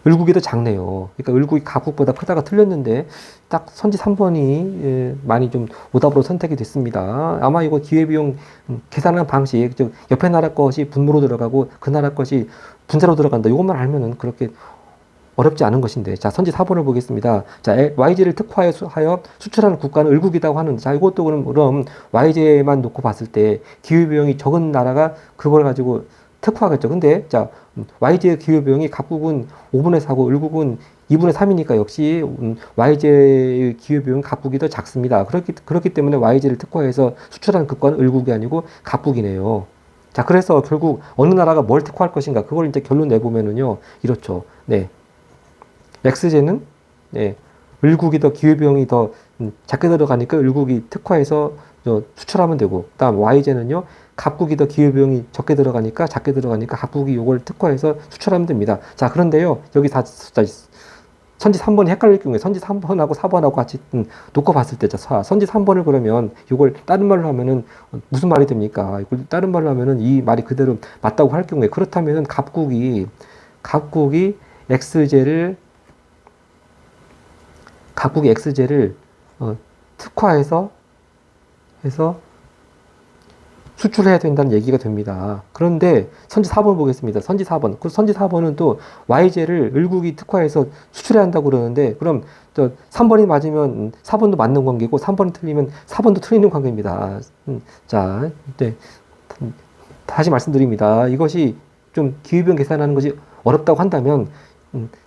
을국이 더 작네요. 그러니까 을국이 각국보다 크다가 틀렸는데 딱 선지 3번이 많이 좀 오답으로 선택이 됐습니다. 아마 이거 기회비용 계산하는 방식, 즉 옆에 나라 것이 분모로 들어가고 그 나라 것이 분자로 들어간다. 이것만 알면은 그렇게 어렵지 않은 것인데, 자, 선지 4번을 보겠습니다. 자, YG를 특화하여 수출하는 국가는 을국이라고 하는데, 자, 이것도 그럼 YG만 놓고 봤을 때 기후비용이 적은 나라가 그걸 가지고 특화하겠죠. 근데, 자, YG의 기후비용이 각국은 5분의 4고 을국은 2분의 3이니까 역시 YG의 기후비용은 각국이 더 작습니다. 그렇기 때문에 YG를 특화해서 수출하는 국가는 을국이 아니고 각국이네요. 자, 그래서 결국 어느 나라가 뭘 특화할 것인가, 그걸 이제 결론 내보면은요, 이렇죠. 네. X제는, 네, 을국이 더 기회비용이 더 작게 들어가니까 을국이 특화해서 수출하면 되고, 그다음 YJ는요, 갑국이 더 기회비용이 적게 들어가니까 갑국이 요걸 특화해서 수출하면 됩니다. 자, 그런데요, 여기 다 선지 3번이 헷갈릴 경우에 선지 3번하고 4번하고 같이 놓고 봤을 때, 자, 선지 3번을 그러면 이걸 다른 말로 하면은 무슨 말이 됩니까? 이걸 다른 말로 하면은 이 말이 그대로 맞다고 할 경우에, 그렇다면은 갑국이 XJ를 특화해서 수출해야 된다는 얘기가 됩니다. 그런데 선지 4번 보겠습니다. 선지 4번. 그 선지 4번은 또 YJ를 을국이 특화해서 수출해야 한다고 그러는데, 그럼 3번이 맞으면 4번도 맞는 관계고 3번이 틀리면 4번도 틀리는 관계입니다. 자, 네. 다시 말씀드립니다. 이것이 좀 기회비용 계산하는 것이 어렵다고 한다면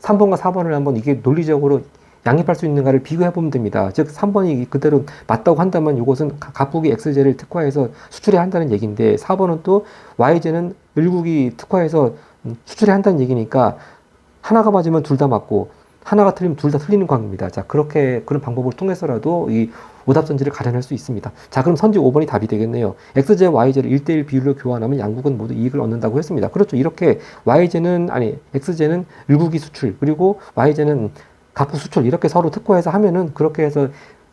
3번과 4번을 한번 이게 논리적으로 양립할 수 있는가를 비교해 보면 됩니다. 즉 3번이 그대로 맞다고 한다면 이것은 갑국이 XJ를 특화해서 수출해야 한다는 얘기인데, 4번은 또 YJ는 을국이 특화해서 수출해야 한다는 얘기니까 하나가 맞으면 둘 다 맞고 하나가 틀리면 둘 다 틀리는 관계입니다. 자, 그런 방법을 통해서라도 이 오답선지를 가려낼 수 있습니다. 자, 그럼 선지 5번이 답이 되겠네요. XJ, YJ를 1대1 비율로 교환하면 양국은 모두 이익을 얻는다고 했습니다. 그렇죠. 이렇게 XJ는 을국이 수출, 그리고 YJ는 갑국 수출, 이렇게 서로 특화해서 하면은, 그렇게 해서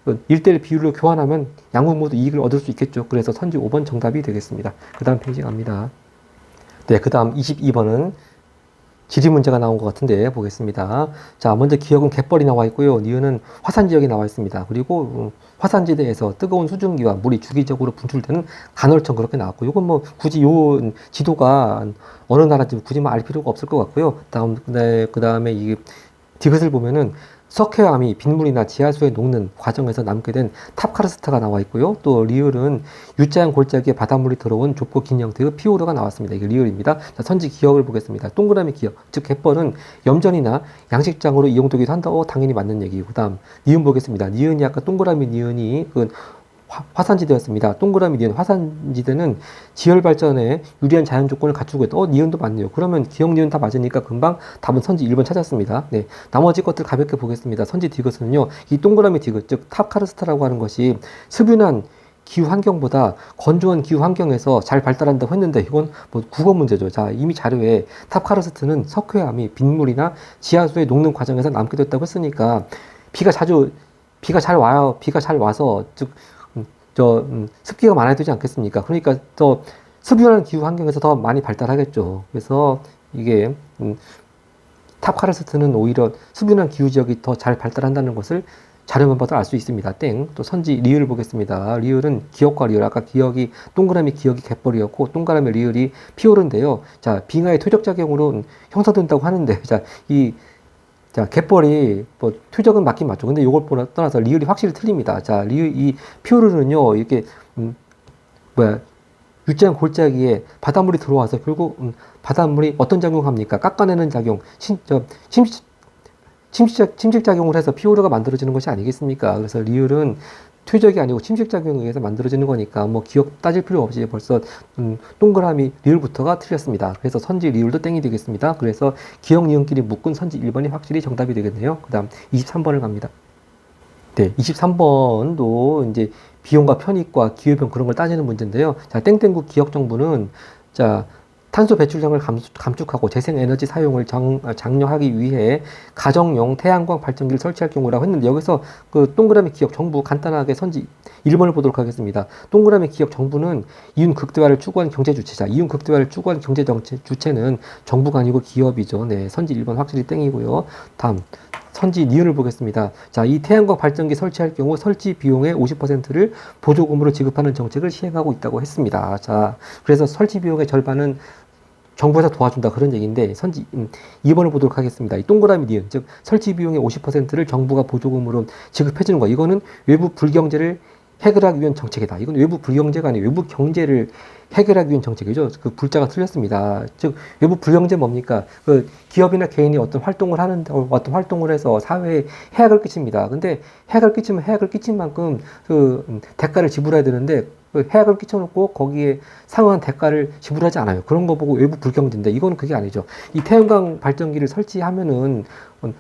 1대1 비율로 교환하면 양국 모두 이익을 얻을 수 있겠죠. 그래서 선지 5번 정답이 되겠습니다. 그 다음 페이지 갑니다. 네, 그 다음 22번은 지리 문제가 나온 것 같은데 보겠습니다. 자, 먼저 기역은 갯벌이 나와 있고요. 니은은 화산 지역이 나와 있습니다. 그리고 화산지대에서 뜨거운 수증기와 물이 주기적으로 분출되는 간헐천, 그렇게 나왔고, 이건 뭐 굳이 요 지도가 어느 나라인지 굳이 알 필요가 없을 것 같고요. 그 다음에 이 디귿을 보면은 석회암이 빗물이나 지하수에 녹는 과정에서 남게 된 탑카르스트가 나와 있고요. 또 리을은 U자형 골짜기에 바닷물이 들어온 좁고 긴 형태의 피오르가 나왔습니다. 이게 리을입니다. 자, 선지 기역을 보겠습니다. 동그라미 기역, 즉 갯벌은 염전이나 양식장으로 이용되기도 한다. 당연히 맞는 얘기고, 그다음 니은 보겠습니다. 니은이 아까 동그라미 니은이 화산지대였습니다. 동그라미 니은 화산지대는 지열 발전에 유리한 자연 조건을 갖추고 있다. 니은도 맞네요. 그러면 기역 니은 다 맞으니까 금방 답은 선지 1번 찾았습니다. 네, 나머지 것들 가볍게 보겠습니다. 선지 디귿은요, 이 동그라미 디귿, 즉 탑카르스트라고 하는 것이 습윤한 기후 환경보다 건조한 기후 환경에서 잘 발달한다고 했는데, 이건 뭐 국어 문제죠. 자, 이미 자료에 탑카르스트는 석회암이 빗물이나 지하수에 녹는 과정에서 남게 됐다고 했으니까 비가 잘 와요. 비가 잘 와서, 즉 습기가 많아야 되지 않겠습니까? 그러니까 더 습유한 기후 환경에서 더 많이 발달하겠죠. 그래서 이게 탑카르스트는 오히려 습유한 기후 지역이 더 잘 발달한다는 것을 자료만 봐도 알 수 있습니다. 땡. 또 선지 리을 보겠습니다. 리을은 기역과 리을, 아까 기역이 동그라미 기역이 갯벌이었고 동그라미 리을이 피오르인데요. 자, 빙하의 퇴적작용으로 형성된다고 하는데, 자, 갯벌이 뭐 퇴적은 맞긴 맞죠. 근데 이걸 떠나서 리을이 확실히 틀립니다. 자, 이 피오르는요, 이렇게 U자형 골짜기에 바닷물이 들어와서 결국 바닷물이 어떤 작용합니까? 깎아내는 작용, 침식작용을 해서 피오르가 만들어지는 것이 아니겠습니까? 그래서 리을은 퇴적이 아니고 침식작용에 의해서 만들어지는 거니까 뭐 기억 따질 필요 없이 벌써 동그라미 리을부터가 틀렸습니다. 그래서 선지 리을도 땡이 되겠습니다. 그래서 기억 니은끼리 묶은 선지 1번이 확실히 정답이 되겠네요. 그 다음 23번을 갑니다. 네, 23번도 이제 비용과 편익과 기회비용 그런 걸 따지는 문제인데요. 자, 땡땡국 기억 정부는, 자, 탄소 배출량을 감축하고 재생에너지 사용을 장려하기 위해 가정용 태양광 발전기를 설치할 경우라고 했는데, 여기서 그 동그라미 기억 정부 간단하게 선지 1번을 보도록 하겠습니다. 동그라미 기억 정부는 이윤 극대화를 추구한 경제 주체자. 이윤 극대화를 추구한 경제 주체는 정부가 아니고 기업이죠. 네, 선지 1번 확실히 땡이고요. 다음 선지 니은을 보겠습니다. 자, 이 태양광 발전기 설치할 경우 설치 비용의 50%를 보조금으로 지급하는 정책을 시행하고 있다고 했습니다. 자, 그래서 설치 비용의 절반은 정부에서 도와준다, 그런 얘기인데, 선지 2번을 보도록 하겠습니다. 이 동그라미 니은, 즉 설치 비용의 50%를 정부가 보조금으로 지급해주는 거, 이거는 외부 불경제를 해결하기 위한 정책이다. 이건 외부 불경제가 아니고 외부 경제를 해결하기 위한 정책이죠. 그 불자가 틀렸습니다. 즉 외부 불경제 뭡니까? 그 기업이나 개인이 어떤 활동을 해서 사회에 해악을 끼칩니다. 근데 해악을 끼치면 해악을 끼친 만큼 그 대가를 지불해야 되는데, 그 해악을 끼쳐놓고 거기에 상응한 대가를 지불하지 않아요. 그런 거 보고 외부 불경제인데 이거는 그게 아니죠. 이 태양광 발전기를 설치하면은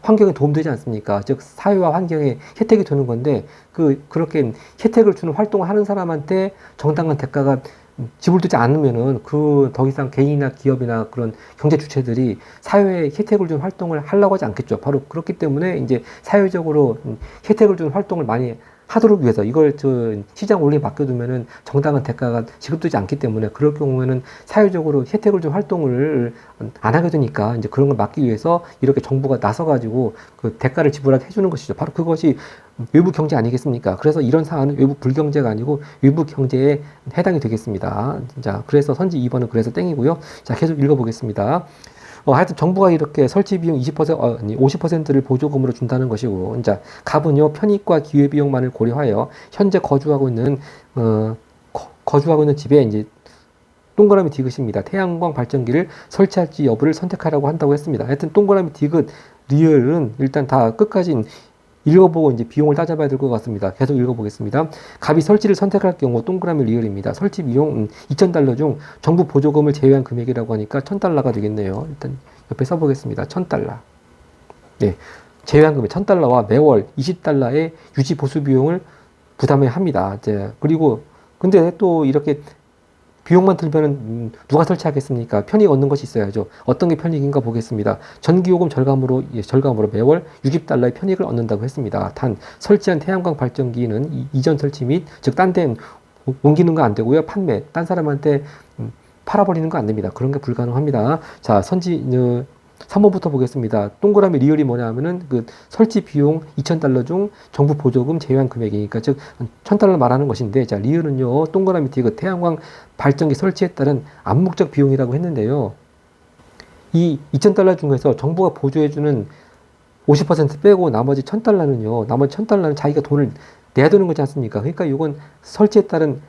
환경에 도움되지 않습니까? 즉 사회와 환경에 혜택이 되는 건데 그렇게 혜택을 주는 활동을 하는 사람한테 정당한 대가가 지불되지 않으면은 그 더 이상 개인이나 기업이나 그런 경제 주체들이 사회에 혜택을 준 활동을 하려고 하지 않겠죠. 바로 그렇기 때문에 이제 사회적으로 혜택을 준 활동을 많이 하도록 위해서 이걸 시장 원리에 맡겨두면은 정당한 대가가 지급되지 않기 때문에 그럴 경우에는 사회적으로 혜택을 준 활동을 안 하게 되니까 이제 그런 걸 막기 위해서 이렇게 정부가 나서가지고 그 대가를 지불하게 해주는 것이죠. 바로 그것이 외부 경제 아니겠습니까? 그래서 이런 사안은 외부 불경제가 아니고 외부 경제에 해당이 되겠습니다. 자, 그래서 선지 2번은 그래서 땡이고요. 자, 계속 읽어보겠습니다. 하여튼 정부가 이렇게 설치 비용 20%, 50%를 보조금으로 준다는 것이고, 이제 갑은요, 편익과 기회비용만을 고려하여 현재 거주하고 있는 집에 이제 동그라미 디귿입니다. 태양광 발전기를 설치할지 여부를 선택하라고 한다고 했습니다. 하여튼 동그라미 디귿, 리을은 일단 다 끝까지 읽어보고 이제 비용을 따져봐야 될 것 같습니다. 계속 읽어보겠습니다. 갑이 설치를 선택할 경우 동그라미 리을입니다. 설치 비용 2,000달러 중 정부 보조금을 제외한 금액이라고 하니까 1,000달러가 되겠네요. 일단 옆에 써보겠습니다. 1,000달러. 네. 제외한 금액 1,000달러와 매월 20달러의 유지 보수 비용을 부담해야 합니다. 이제 그리고 근데 또 이렇게 비용만 들면은 누가 설치하겠습니까? 편익 얻는 것이 있어야죠. 어떤 게 편익인가 보겠습니다. 전기요금 절감으로 매월 60달러의 편익을 얻는다고 했습니다. 단 설치한 태양광 발전기는 이전 설치 및 즉 딴 데 옮기는 거 안 되고요. 판매, 딴 사람한테 팔아버리는 거 안 됩니다. 그런 게 불가능합니다. 자, 3번부터 보겠습니다. 동그라미 리얼이 뭐냐 하면은 그 설치 비용 2,000달러 중 정부 보조금 제외한 금액이니까 즉 1,000달러 말하는 것인데, 자, 리얼은요, 동그라미 뒤에 그 태양광 발전기 설치에 따른 암묵적 비용이라고 했는데요. 이 2,000달러 중에서 정부가 보조해주는 50% 빼고 나머지 1,000달러는 자기가 돈을 내야 되는 거지 않습니까? 그러니까 이건 설치에 따른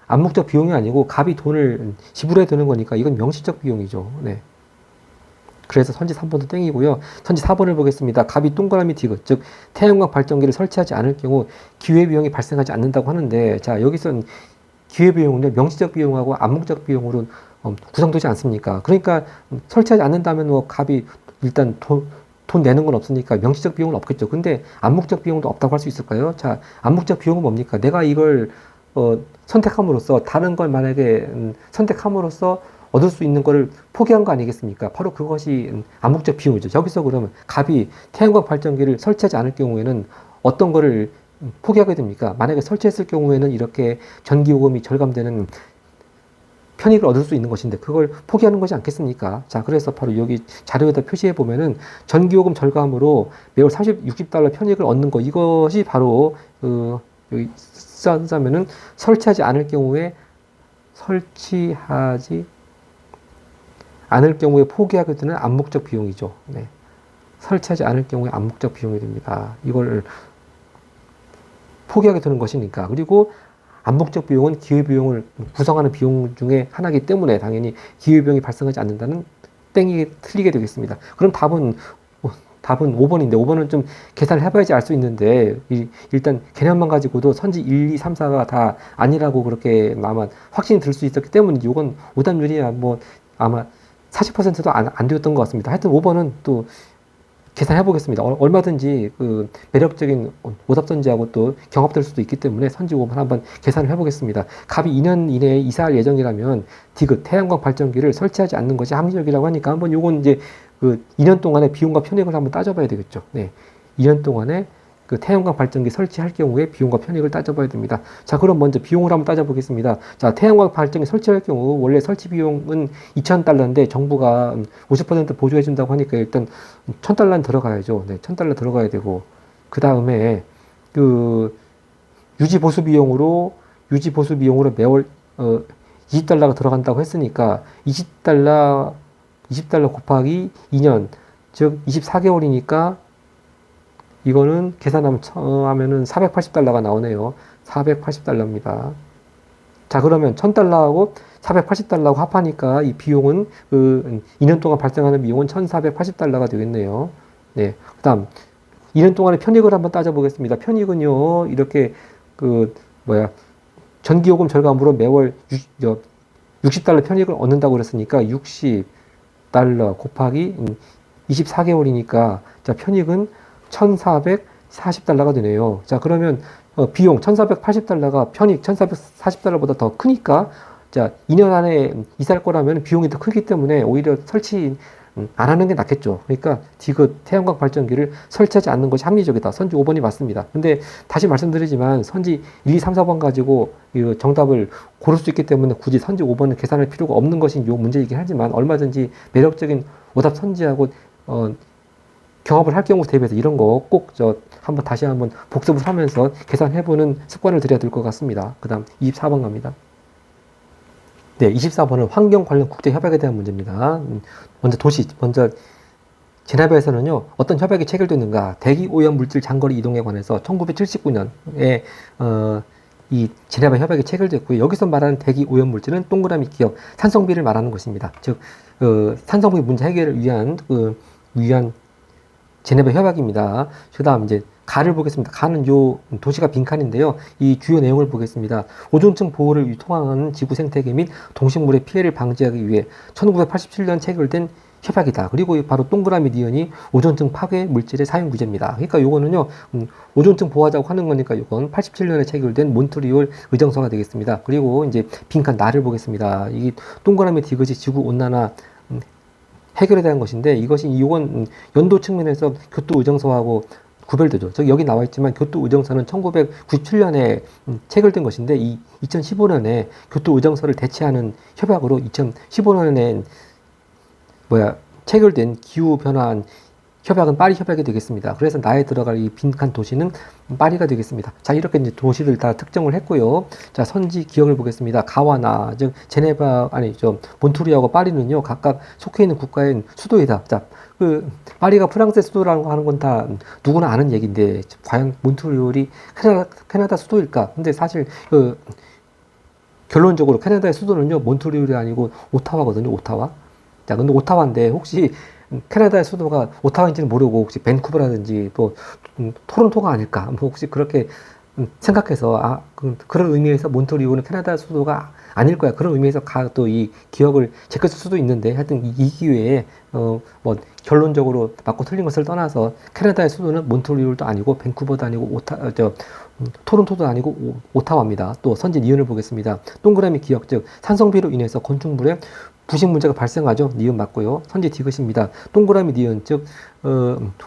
암묵적 비용이 아니고 갑이 돈을 지불해야 되는 거니까 이건 명시적 비용이죠. 네. 그래서 선지 3번도 땡이고요. 선지 4번을 보겠습니다. 갑이 동그라미 디귿, 즉 태양광 발전기를 설치하지 않을 경우 기회비용이 발생하지 않는다고 하는데, 자, 여기서는 기회비용은 명시적 비용하고 암묵적 비용으로 구성되지 않습니까? 그러니까 설치하지 않는다면 뭐 갑이 일단 돈 내는 건 없으니까 명시적 비용은 없겠죠. 근데 암묵적 비용도 없다고 할 수 있을까요? 자, 암묵적 비용은 뭡니까? 내가 이걸 선택함으로써 다른 걸 만약에 선택함으로써 얻을 수 있는 거를 포기한 거 아니겠습니까? 바로 그것이 암묵적 비용이죠. 여기서 그러면 갑이 태양광 발전기를 설치하지 않을 경우에는 어떤 거를 포기하게 됩니까? 만약에 설치했을 경우에는 이렇게 전기요금이 절감되는 편익을 얻을 수 있는 것인데 그걸 포기하는 것이 않겠습니까? 자, 그래서 바로 여기 자료에다 표시해 보면은 전기요금 절감으로 매월 60달러 편익을 얻는 거, 이것이 바로 여기 쓰자면은 설치하지 않을 경우에 포기하게 되는 암묵적 비용이죠. 네. 설치하지 않을 경우에 암묵적 비용이 됩니다. 이걸 포기하게 되는 것이니까. 그리고 암묵적 비용은 기회비용을 구성하는 비용 중에 하나이기 때문에 당연히 기회비용이 발생하지 않는다는 땡이 틀리게 되겠습니다. 그럼 답은 5번인데 5번은 좀 계산을 해봐야지 알 수 있는데 일단 개념만 가지고도 선지 1, 2, 3, 4가 다 아니라고 그렇게 아마 확신이 들 수 있었기 때문에 이건 오답률이 뭐 아마 40%도 안 되었던 것 같습니다. 하여튼 5번은 또 계산해 보겠습니다. 얼마든지 그 매력적인 오답 선지하고 또 경합될 수도 있기 때문에 선지 5번 한번 계산을 해 보겠습니다. 갑이 2년 이내에 이사할 예정이라면 디귿 태양광 발전기를 설치하지 않는 것이 합리적이라고 하니까 한번 요건 이제 그 2년 동안의 비용과 편익을 한번 따져봐야 되겠죠. 네. 2년 동안에 그 태양광 발전기 설치할 경우에 비용과 편익을 따져봐야 됩니다. 자, 그럼 먼저 비용을 한번 따져보겠습니다. 자, 태양광 발전기 설치할 경우 원래 설치 비용은 2,000달러인데 정부가 50% 보조해준다고 하니까 일단 1,000달러는 들어가야죠. 네, 1,000달러 들어가야 되고, 그 다음에 그 유지 보수 비용으로 매월 20달러가 들어간다고 했으니까 20달러 곱하기 2년, 즉 24개월이니까 이거는 계산하면은 480달러가 나오네요. 480달러입니다. 자, 그러면 1,000달러하고 480달러하고 합하니까 이 비용은 2년 동안 발생하는 비용은 1,480달러가 되겠네요. 네. 그다음 2년 동안의 편익을 한번 따져보겠습니다. 편익은요, 이렇게 전기요금 절감으로 매월 60달러 편익을 얻는다고 그랬으니까 60달러 곱하기 24개월이니까 자, 편익은 1440달러가 되네요. 자, 그러면 비용 1480달러가 편익 1440달러보다 더 크니까 자, 2년 안에 이사할 거라면 비용이 더 크기 때문에 오히려 설치 안 하는 게 낫겠죠. 그러니까 디귿 태양광 발전기를 설치하지 않는 것이 합리적이다. 선지 5번이 맞습니다. 근데 다시 말씀드리지만 선지 1, 2, 3, 4번 가지고 이 정답을 고를 수 있기 때문에 굳이 선지 5번을 계산할 필요가 없는 것이 요 문제이긴 하지만 얼마든지 매력적인 오답 선지하고 경합을 할 경우 대비해서 이런 거 꼭 한번 다시 한번 복습을 하면서 계산해보는 습관을 들여야 될 것 같습니다. 그 다음 24번 갑니다. 네, 24번은 환경 관련 국제 협약에 대한 문제입니다. 먼저 제네바에서는요, 어떤 협약이 체결됐는가, 대기 오염 물질 장거리 이동에 관해서 1979년에 이 제네바 협약이 체결됐고요. 여기서 말하는 대기 오염 물질은 동그라미 기억 산성비를 말하는 것입니다. 즉, 산성비 문제 해결을 위한 제네바 협약입니다. 그 다음 이제 가를 보겠습니다. 가는 요 도시가 빈칸인데요. 이 주요 내용을 보겠습니다. 오존층 보호를 통한 지구 생태계 및 동식물의 피해를 방지하기 위해 1987년 체결된 협약이다. 그리고 바로 동그라미 니은이 오존층 파괴 물질의 사용 규제입니다. 그러니까 요거는요, 오존층 보호하자고 하는 거니까 요건 87년에 체결된 몬트리올 의정서가 되겠습니다. 그리고 이제 빈칸 나를 보겠습니다. 이 동그라미 디귿이 지구 온난화 해결에 대한 것인데 이건 연도 측면에서 교토 의정서하고 구별되죠. 저기 여기 나와 있지만 교토 의정서는 1997년에 체결된 것인데 이 2015년에 교토 의정서를 대체하는 협약으로 2015년에 체결된 기후 변화 협약은 파리 협약이 되겠습니다. 그래서 나에 들어갈 이 빈칸 도시는 파리가 되겠습니다. 자, 이렇게 이제 도시들 다 특정을 했고요. 자, 선지 기억을 보겠습니다. 가와나, 즉 몬트리올하고 파리는요, 각각 속해 있는 국가의 수도이다. 자, 파리가 프랑스의 수도라고 하는 건 다 누구나 아는 얘기인데, 과연 몬트리올이 캐나다 수도일까? 근데 사실, 결론적으로 캐나다의 수도는요, 몬트리올이 아니고 오타와거든요, 오타와. 자, 근데 오타와인데, 혹시 캐나다의 수도가 오타와인지는 모르고 혹시 밴쿠버라든지 또 토론토가 아닐까 뭐 혹시 그렇게 생각해서 그런 의미에서 몬트리올은 캐나다 수도가 아닐 거야 그런 의미에서 또 이 기억을 제꼈을 수도 있는데 하여튼 이 기회에 뭐 결론적으로 맞고 틀린 것을 떠나서 캐나다의 수도는 몬트리올도 아니고 밴쿠버도 아니고 토론토도 아니고 오타와입니다. 또 선지 니은을 보겠습니다. 동그라미 기억 즉 산성비로 인해서 건축물에 부식 문제가 발생하죠. 니은 맞고요. 선지 디귿입니다. 동그라미 니은 즉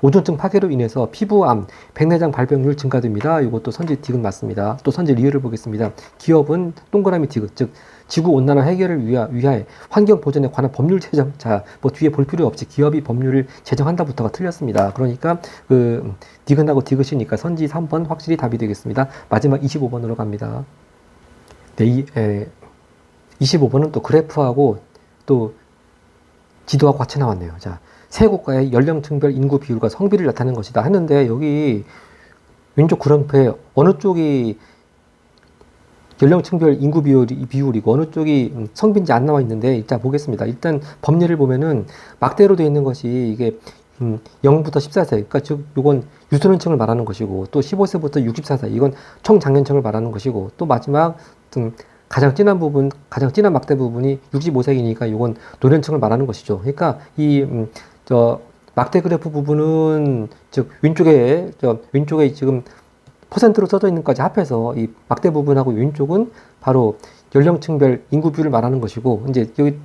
오존층 파괴로 인해서 피부암, 백내장 발병률 증가됩니다. 이것도 선지 디귿 맞습니다. 또 선지 리을을 보겠습니다. 기업은 동그라미 디귿 즉 지구 온난화 해결을 위하여 환경 보전에 관한 법률 제정. 자, 뭐 뒤에 볼 필요 없이 기업이 법률을 제정한다부터가 틀렸습니다. 그러니까 디귿하고 디귿이니까 선지 3번 확실히 답이 되겠습니다. 마지막 25번으로 갑니다. 네, 25번은 또 그래프하고 또 지도하고 같이 나왔네요. 자, 세 국가의 연령층별 인구 비율과 성비를 나타내는 것이다 하는데 여기 왼쪽 그래프에 어느 쪽이 연령층별 인구 비율이고 어느 쪽이 성비인지 안 나와 있는데 일단 보겠습니다. 일단 법례를 보면은 막대로 되어 있는 것이 이게 0부터 14세 그러니까 즉 이건 유소년층을 말하는 것이고 또 15세부터 64세 이건 청장년층을 말하는 것이고 또 마지막 가장 진한 막대 부분이 65세이니까 이건 노년층을 말하는 것이죠. 그러니까 막대 그래프 부분은 즉 왼쪽에 지금 퍼센트로 써져 있는 것까지 합해서 이 막대 부분하고 왼쪽은 바로 연령층별 인구 비율을 말하는 것이고 이제 여기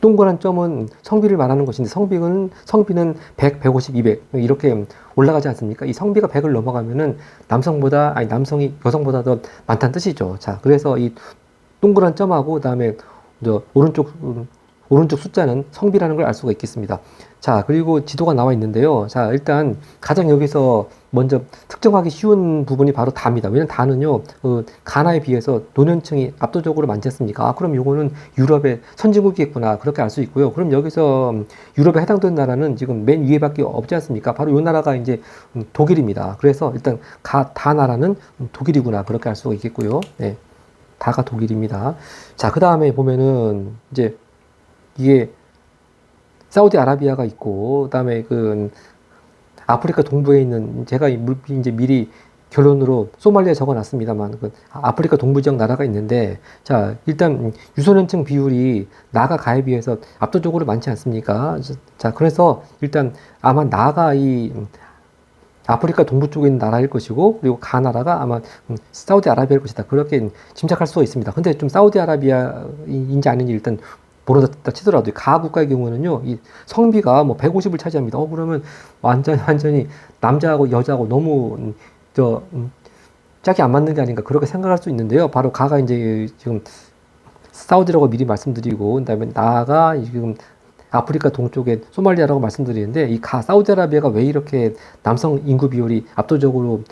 동그란 점은 성비를 말하는 것인데 성비는 100, 150, 200 이렇게 올라가지 않습니까? 이 성비가 100을 넘어가면은 남성이 여성보다 더 많다는 뜻이죠. 자, 그래서 이 동그란 점하고 그다음에 오른쪽 숫자는 성비라는 걸 알 수가 있겠습니다. 자, 그리고 지도가 나와 있는데요. 자, 일단 가장 여기서 먼저 특정하기 쉬운 부분이 바로 다입니다. 왜냐면 다는요, 가나에 비해서 노년층이 압도적으로 많지 않습니까? 그럼 요거는 유럽의 선진국이겠구나. 그렇게 알 수 있고요. 그럼 여기서 유럽에 해당되는 나라는 지금 맨 위에밖에 없지 않습니까? 바로 요 나라가 이제 독일입니다. 그래서 일단 다 나라는 독일이구나. 그렇게 알 수가 있겠고요. 네. 다가 독일입니다. 자, 그 다음에 보면은 이제 이게 사우디아라비아가 있고 그다음에 아프리카 동부에 있는 제가 이제 미리 결론으로 소말리아 적어놨습니다만 그 아프리카 동부 지역 나라가 있는데 자 일단 유소년층 비율이 나가 가에 비해서 압도적으로 많지 않습니까? 자 그래서 일단 아마 나가 이 아프리카 동부 쪽에 있는 나라일 것이고 그리고 가 나라가 아마 사우디아라비아일 것이다 그렇게 짐작할 수가 있습니다. 근데 좀 사우디아라비아인지 아닌지 일단 모르다 치더라도 가 국가의 경우는요 이 성비가 뭐 150을 차지합니다. 그러면 완전히 남자하고 여자하고 너무 저 짝이 안 맞는 게 아닌가 그렇게 생각할 수 있는데요. 바로 가가 이제 지금 사우디라고 미리 말씀드리고 그다음에 나가 지금 아프리카 동쪽에 소말리아라고 말씀드리는데 이 사우디아라비아가 왜 이렇게 남성 인구 비율이 압도적으로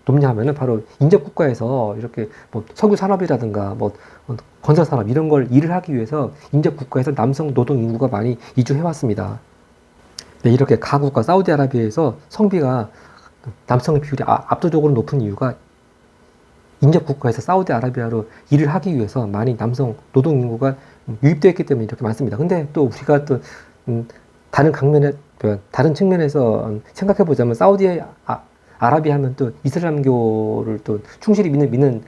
높냐 하면은 바로 인접 국가에서 이렇게 뭐 석유 산업이라든가 뭐 건설 산업 이런 걸 일을 하기 위해서 인접 국가에서 남성 노동 인구가 많이 이주해 왔습니다. 네, 이렇게 가국가 사우디아라비아에서 성비가 남성의 비율이 압도적으로 높은 이유가 인접 국가에서 사우디아라비아로 일을 하기 위해서 많이 남성 노동 인구가 유입되어 있기 때문에 이렇게 많습니다. 근데 또 우리가 또 다른 다른 측면에서 생각해 보자면 아라비아 하면 또 이슬람교를 또 충실히 믿는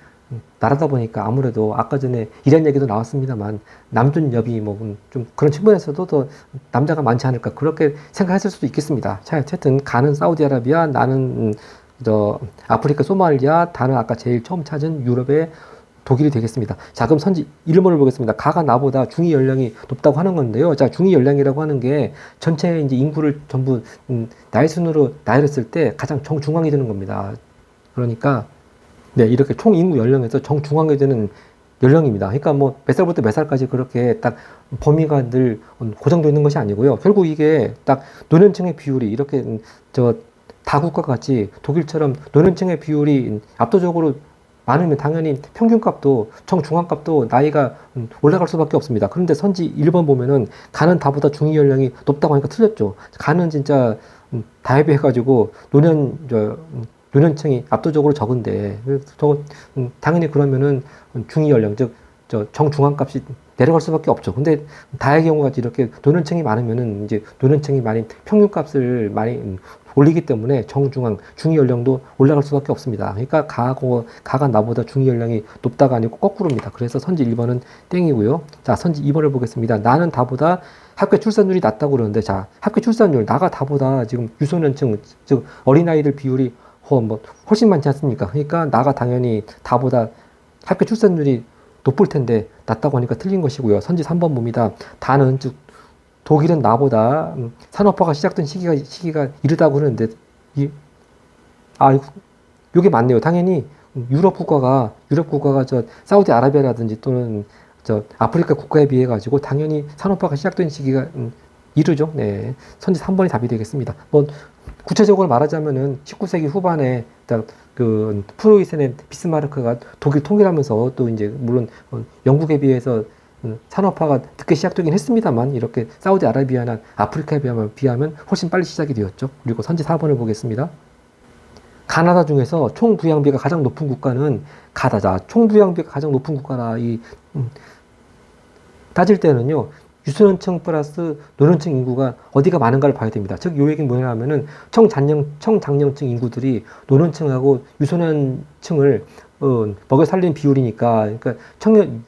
나라다 보니까 아무래도 아까 전에 이란 얘기도 나왔습니다만 남존 여비 뭐 좀 그런 측면에서도 더 남자가 많지 않을까 그렇게 생각했을 수도 있겠습니다. 자, 어쨌든 가는 사우디아라비아 나는 아프리카 소말리아 다는 아까 제일 처음 찾은 유럽의 독일이 되겠습니다. 자, 그럼 선지 1번을 보겠습니다. 가가 나보다 중위 연령이 높다고 하는 건데요. 자, 중위 연령이라고 하는 게 전체 이제 인구를 전부 나이 순으로 나열했을 때 가장 정중앙이 되는 겁니다. 그러니까 네, 이렇게 총 인구 연령에서 정중앙에 드는 연령입니다. 그러니까 뭐 몇 살부터 몇 살까지 그렇게 딱 범위가 늘 고정되어 있는 것이 아니고요. 결국 이게 딱 노년층의 비율이 이렇게 다국가 같이 독일처럼 노년층의 비율이 압도적으로 많으면 당연히 평균값도 정중앙값도 나이가 올라갈 수밖에 없습니다. 그런데 선지 1번 보면은 가는 다보다 중위 연령이 높다고 하니까 틀렸죠. 가는 진짜 다에 비해 가지고 노년층이 압도적으로 적은데 당연히 그러면은 중위 연령 즉 정중앙값이 내려갈 수밖에 없죠. 근데 다의 경우가 이렇게 노년층이 많으면은 이제 노년층이 많이 평균값을 많이 올리기 때문에 정중앙 중위 연령도 올라갈 수밖에 없습니다. 그러니까 가가 나보다 중위 연령이 높다가 아니고 거꾸로입니다. 그래서 선지 1번은 땡이고요. 자, 선지 2번을 보겠습니다. 나는 다보다 학교 출산율이 낮다고 그러는데 자, 학교 출산율 나가 다보다 지금 유소년층 즉 어린아이들 비율이 뭐 훨씬 많지 않습니까? 그러니까 나가 당연히 다보다 학교 출산율이 높을 텐데 낮다고 하니까 틀린 것이고요. 선지 3번 봅니다. 다는 즉 독일은 나보다 산업화가 시작된 시기가 이르다고 그러는데 이게 맞네요. 당연히 유럽 국가가 사우디아라비아라든지 또는 아프리카 국가에 비해 가지고 당연히 산업화가 시작된 시기가 이르죠. 네. 선지 3번이 답이 되겠습니다. 뭐 구체적으로 말하자면은 19세기 후반에 그 프로이센의 비스마르크가 독일 통일하면서 또 이제 물론 영국에 비해서 산업화가 늦게 시작되긴 했습니다만 이렇게 사우디아라비아나 아프리카에 비하면 훨씬 빨리 시작이 되었죠. 그리고 선지 4번을 보겠습니다. 가나다 중에서 총 부양비가 가장 높은 국가는 가나다. 총 부양비가 가장 높은 국가라 따질 때는요. 유소년층 플러스 노년층 인구가 어디가 많은가를 봐야 됩니다. 즉, 요 얘기는 뭐냐면은 청장년층 인구들이 노년층하고 유소년층을 먹여 살린 비율이니까, 그러니까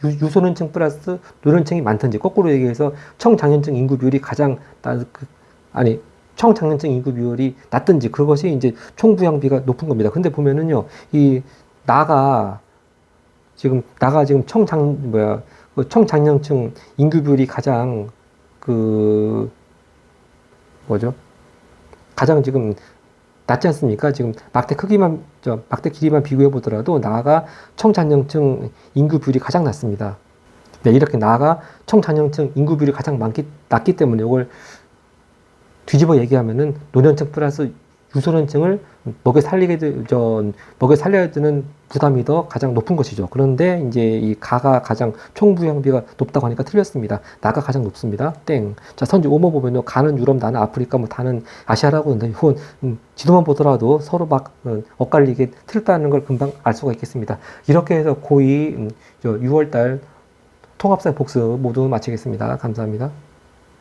유소년층 플러스 노년층이 많든지, 거꾸로 얘기해서 청장년층 인구 비율이 청장년층 인구 비율이 낮든지, 그것이 이제 총부양비가 높은 겁니다. 근데 보면은요, 나가 지금 청장년층 인구 비율이 가장 가장 지금 낮지 않습니까? 지금 막대 길이만 비교해 보더라도 나아가 청장년층 인구 비율이 가장 낮습니다. 네, 이렇게 나아가 청장년층 인구 비율이 가장 낮기 때문에 이걸 뒤집어 얘기하면은 노년층 플러스 유소년층을 먹여 살려야 되는 부담이 더 가장 높은 것이죠. 그런데 이제 이 가가 가장 총부양비가 높다고 하니까 틀렸습니다. 나가 가장 높습니다. 땡. 자, 선지 5번 보면요. 가는 유럽, 나는 아프리카, 뭐 다는 아시아라고 하는데 이건 지도만 보더라도 서로 막 엇갈리게 틀렸다는 걸 금방 알 수가 있겠습니다. 이렇게 해서 고2 6월달 통합생 복습 모두 마치겠습니다. 감사합니다.